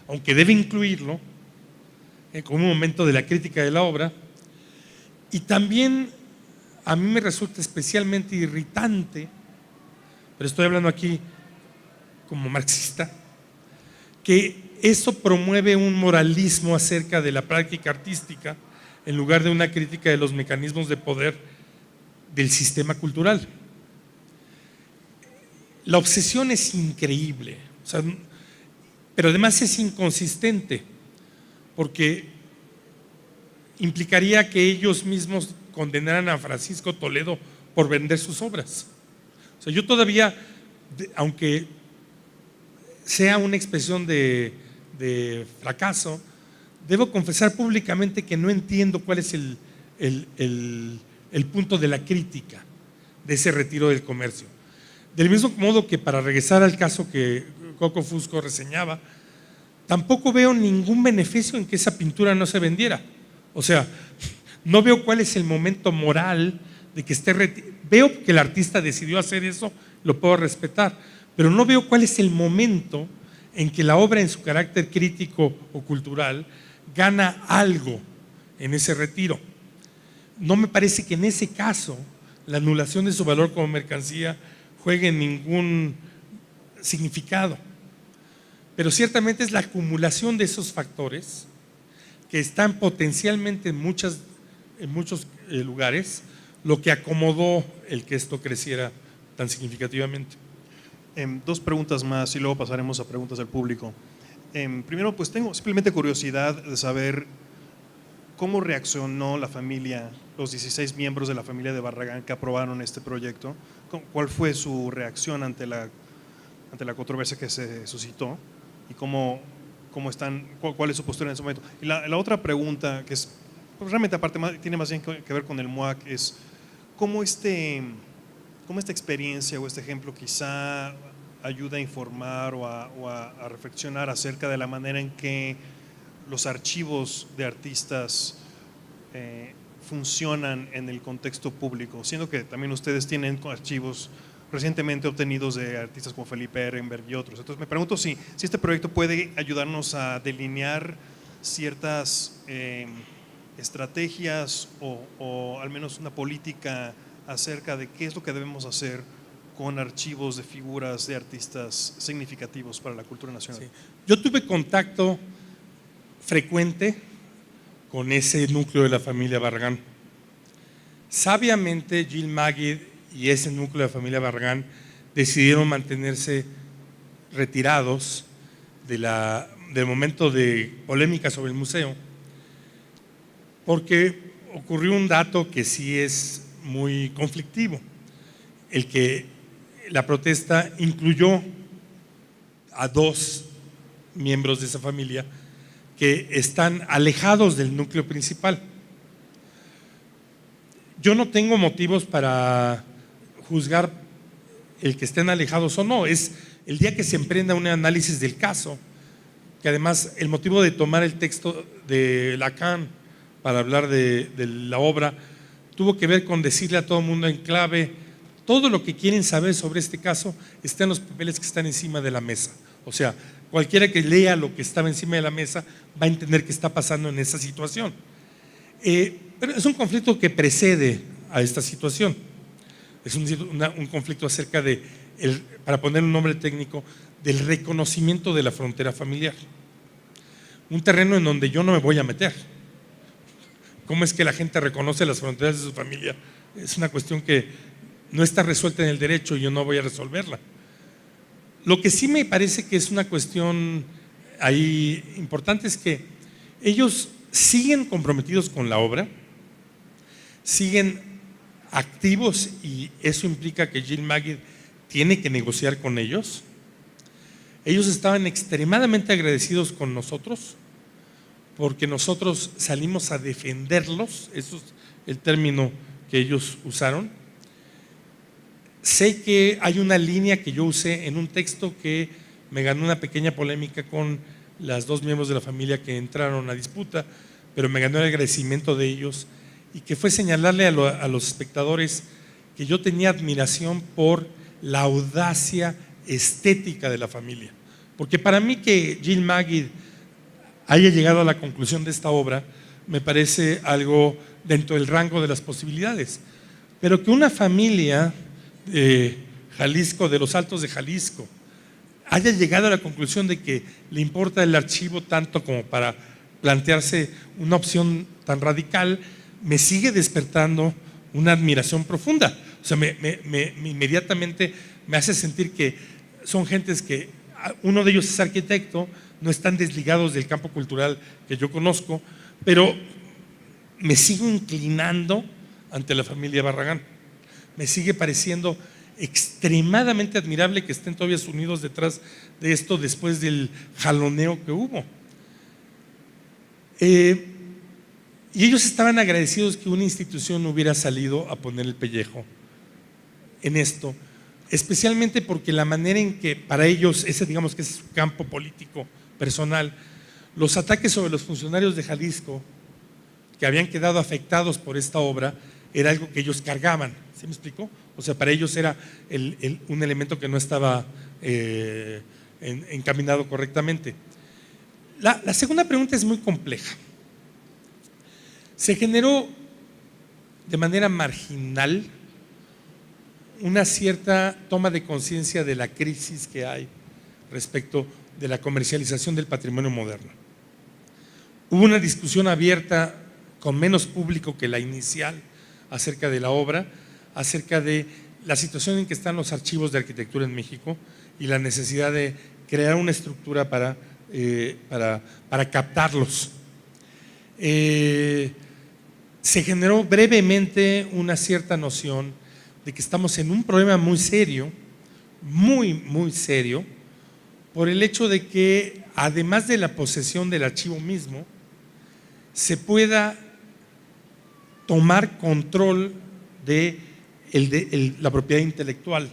aunque debe incluirlo como un momento de la crítica de la obra. Y también a mí me resulta especialmente irritante, pero estoy hablando aquí como marxista, que eso promueve un moralismo acerca de la práctica artística en lugar de una crítica de los mecanismos de poder del sistema cultural. La obsesión es increíble, pero además es inconsistente, porque implicaría que ellos mismos condenaran a Francisco Toledo por vender sus obras. Yo todavía, aunque sea una expresión de fracaso, debo confesar públicamente que no entiendo cuál es el punto de la crítica de ese retiro del comercio. Del mismo modo que, para regresar al caso que Coco Fusco reseñaba, tampoco veo ningún beneficio en que esa pintura no se vendiera. O sea, no veo cuál es el momento moral de que esté veo que el artista decidió hacer eso, lo puedo respetar, pero no veo cuál es el momento en que la obra, en su carácter crítico o cultural, gana algo en ese retiro. No me parece que en ese caso la anulación de su valor como mercancía juegue ningún significado, pero ciertamente es la acumulación de esos factores que están potencialmente en muchos lugares, lo que acomodó el que esto creciera tan significativamente. Dos preguntas más y luego pasaremos a preguntas del público. Primero, pues tengo simplemente curiosidad de saber cómo reaccionó la familia, los 16 miembros de la familia de Barragán que aprobaron este proyecto. ¿Cuál fue su reacción ante la controversia que se suscitó y cuál es su postura en ese momento? Y la otra pregunta, que es pues realmente aparte tiene más bien que ver con el MUAC, es cómo esta experiencia o este ejemplo quizá ayuda a informar o a reflexionar acerca de la manera en que los archivos de artistas funcionan en el contexto público, siendo que también ustedes tienen archivos recientemente obtenidos de artistas como Felipe Ehrenberg y otros. Entonces me pregunto si este proyecto puede ayudarnos a delinear ciertas estrategias o al menos una política acerca de qué es lo que debemos hacer con archivos de figuras de artistas significativos para la cultura nacional. Sí. Yo tuve contacto frecuente con ese núcleo de la familia Barragán. Sabiamente Jill Magid y ese núcleo de la familia Barragán decidieron mantenerse retirados del momento de polémica sobre el museo, porque ocurrió un dato que sí es muy conflictivo, el que la protesta incluyó a 2 miembros de esa familia que están alejados del núcleo principal. Yo no tengo motivos para juzgar el que estén alejados o no, es el día que se emprenda un análisis del caso, que además el motivo de tomar el texto de Lacan para hablar de la obra tuvo que ver con decirle a todo el mundo en clave: todo lo que quieren saber sobre este caso está en los papeles que están encima de la mesa. O sea, cualquiera que lea lo que estaba encima de la mesa va a entender qué está pasando en esa situación. Pero es un conflicto que precede a esta situación. Es un conflicto acerca de, para poner un nombre técnico, del reconocimiento de la frontera familiar. Un terreno en donde yo no me voy a meter. ¿Cómo es que la gente reconoce las fronteras de su familia? Es una cuestión que no está resuelta en el derecho y yo no voy a resolverla. Lo que sí me parece que es una cuestión ahí importante es que ellos siguen comprometidos con la obra, siguen activos, y eso implica que Jill Magid tiene que negociar con ellos. Ellos estaban extremadamente agradecidos con nosotros porque nosotros salimos a defenderlos, eso es el término que ellos usaron. Sé que hay una línea que yo usé en un texto que me ganó una pequeña polémica con las 2 miembros de la familia que entraron a disputa, pero me ganó el agradecimiento de ellos, y que fue señalarle a los espectadores que yo tenía admiración por la audacia estética de la familia. Porque para mí que Jill Magid haya llegado a la conclusión de esta obra me parece algo dentro del rango de las posibilidades, pero que una familia de Jalisco, de los Altos de Jalisco, haya llegado a la conclusión de que le importa el archivo tanto como para plantearse una opción tan radical, me sigue despertando una admiración profunda. O sea, inmediatamente me hace sentir que son gentes que, uno de ellos es arquitecto, no están desligados del campo cultural que yo conozco, pero me sigo inclinando ante la familia Barragán. Me sigue pareciendo extremadamente admirable que estén todavía unidos detrás de esto después del jaloneo que hubo. Y ellos estaban agradecidos que una institución hubiera salido a poner el pellejo en esto, especialmente porque la manera en que para ellos, ese digamos que es su campo político personal, los ataques sobre los funcionarios de Jalisco que habían quedado afectados por esta obra era algo que ellos cargaban. ¿Sí me explico? O sea, para ellos era un elemento que no estaba encaminado correctamente. La segunda pregunta es muy compleja. Se generó de manera marginal una cierta toma de conciencia de la crisis que hay respecto de la comercialización del patrimonio moderno. Hubo una discusión abierta con menos público que la inicial acerca de la obra, acerca de la situación en que están los archivos de arquitectura en México y la necesidad de crear una estructura para captarlos. Se generó brevemente una cierta noción de que estamos en un problema muy serio, muy serio, por el hecho de que además de la posesión del archivo mismo, se pueda tomar control de la propiedad intelectual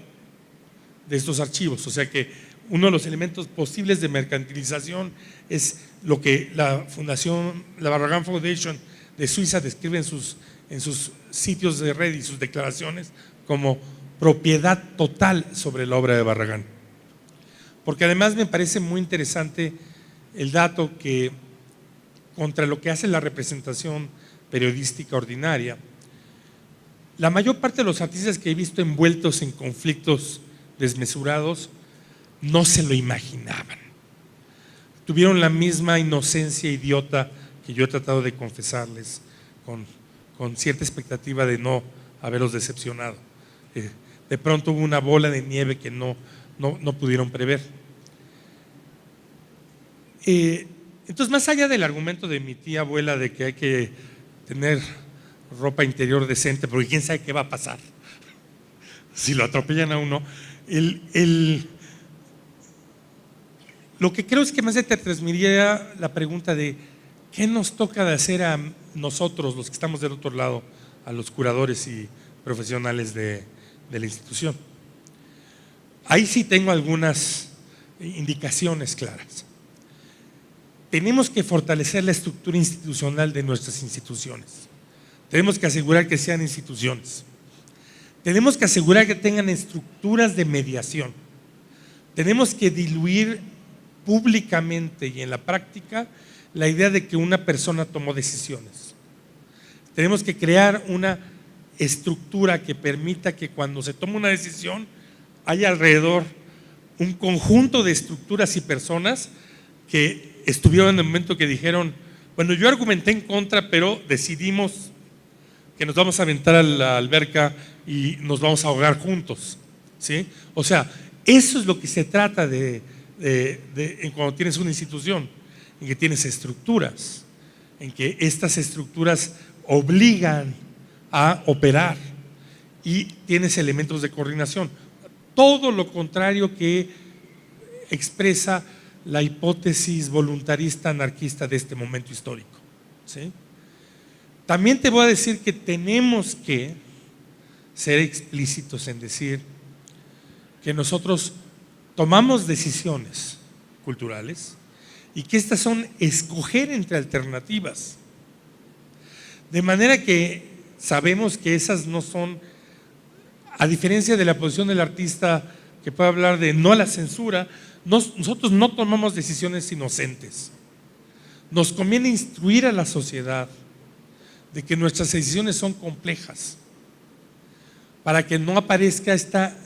de estos archivos. O sea que uno de los elementos posibles de mercantilización es lo que la Fundación, la Barragán Foundation de Suiza describe en sus sitios de red y sus declaraciones como propiedad total sobre la obra de Barragán. Porque además me parece muy interesante el dato que contra lo que hace la representación periodística ordinaria, la mayor parte de los artistas que he visto envueltos en conflictos desmesurados no se lo imaginaban. Tuvieron la misma inocencia idiota que yo he tratado de confesarles, con cierta expectativa de no haberlos decepcionado. De pronto hubo una bola de nieve que no pudieron prever. Entonces, más allá del argumento de mi tía abuela de que hay que tener ropa interior decente, porque quién sabe qué va a pasar si lo atropellan a uno, lo que creo es que más se te transmitiría la pregunta de ¿qué nos toca de hacer a nosotros, los que estamos del otro lado, a los curadores y profesionales de la institución? Ahí sí tengo algunas indicaciones claras. Tenemos que fortalecer la estructura institucional de nuestras instituciones. Tenemos que asegurar que sean instituciones. Tenemos que asegurar que tengan estructuras de mediación. Tenemos que diluir públicamente y en la práctica la idea de que una persona tomó decisiones. Tenemos que crear una estructura que permita que cuando se toma una decisión haya alrededor un conjunto de estructuras y personas que estuvieron en el momento que dijeron, bueno, yo argumenté en contra, pero decidimos que nos vamos a aventar a la alberca y nos vamos a ahogar juntos, ¿sí? O sea, eso es lo que se trata cuando tienes una institución, en que tienes estructuras, en que estas estructuras obligan a operar y tienes elementos de coordinación. Todo lo contrario que expresa la hipótesis voluntarista anarquista de este momento histórico, ¿sí? También te voy a decir que tenemos que ser explícitos en decir que nosotros tomamos decisiones culturales y que estas son escoger entre alternativas, de manera que sabemos que esas no son, a diferencia de la posición del artista que puede hablar de no a la censura, nosotros no tomamos decisiones inocentes. Nos conviene instruir a la sociedad de que nuestras decisiones son complejas, para que no aparezca esta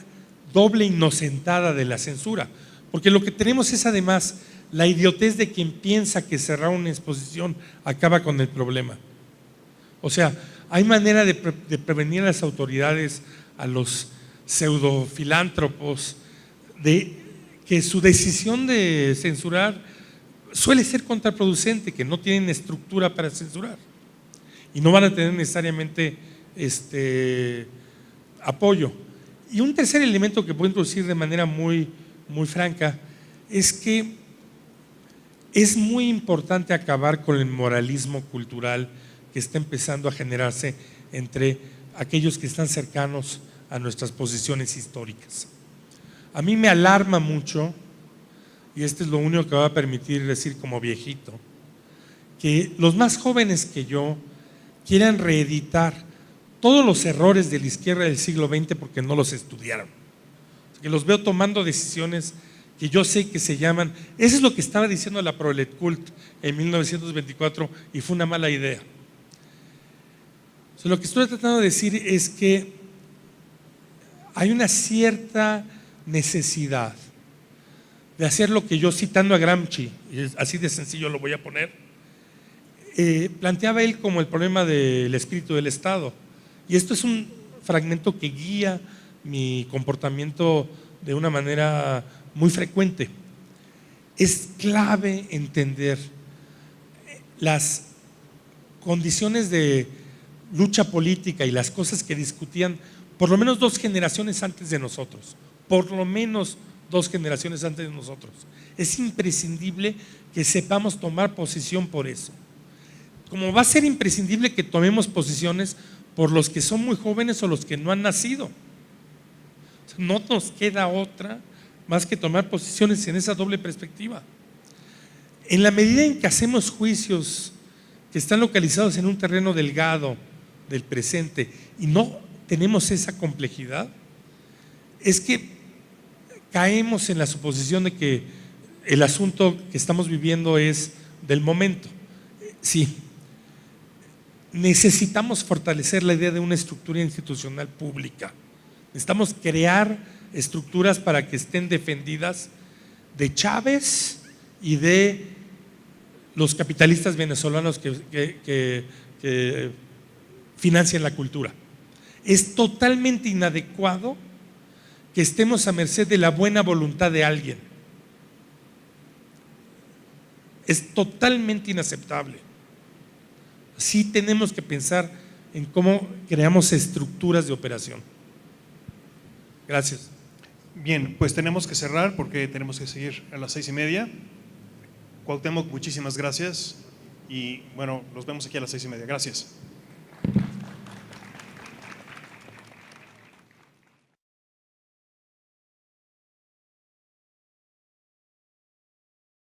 doble inocentada de la censura, porque lo que tenemos es además la idiotez de quien piensa que cerrar una exposición acaba con el problema. O sea, hay manera de prevenir a las autoridades, a los pseudofilántropos, de que su decisión de censurar suele ser contraproducente, que no tienen estructura para censurar y no van a tener necesariamente apoyo. Y un tercer elemento que puedo introducir de manera muy franca es que es muy importante acabar con el moralismo cultural que está empezando a generarse entre aquellos que están cercanos a nuestras posiciones históricas. A mí me alarma mucho, y esto es lo único que me va a permitir decir como viejito, que los más jóvenes que yo quieran reeditar todos los errores de la izquierda del siglo XX porque no los estudiaron. Que los veo tomando decisiones que yo sé que se llaman, eso es lo que estaba diciendo la Proletkult en 1924 y fue una mala idea. Lo que estoy tratando de decir es que hay una cierta necesidad de hacer lo que yo, citando a Gramsci, y así de sencillo lo voy a poner, planteaba él como el problema del espíritu del Estado. Y esto es un fragmento que guía mi comportamiento de una manera muy frecuente. Es clave entender las condiciones de lucha política y las cosas que discutían por lo menos 2 generaciones antes de nosotros, por lo menos 2 generaciones antes de nosotros. Es imprescindible que sepamos tomar posición por eso. Como va a ser imprescindible que tomemos posiciones por los que son muy jóvenes o los que no han nacido. No nos queda otra más que tomar posiciones en esa doble perspectiva. En la medida en que hacemos juicios que están localizados en un terreno delgado del presente y no tenemos esa complejidad, es que caemos en la suposición de que el asunto que estamos viviendo es del momento. Sí, necesitamos fortalecer la idea de una estructura institucional pública. Necesitamos crear estructuras para que estén defendidas de Chávez y de los capitalistas venezolanos que financian la cultura. Es totalmente inadecuado que estemos a merced de la buena voluntad de alguien. Es totalmente inaceptable. Sí tenemos que pensar en cómo creamos estructuras de operación. Gracias. Bien, pues tenemos que cerrar porque tenemos que seguir a las 6:30. Cuauhtémoc, muchísimas gracias y bueno, nos vemos aquí a las 6:30. Gracias.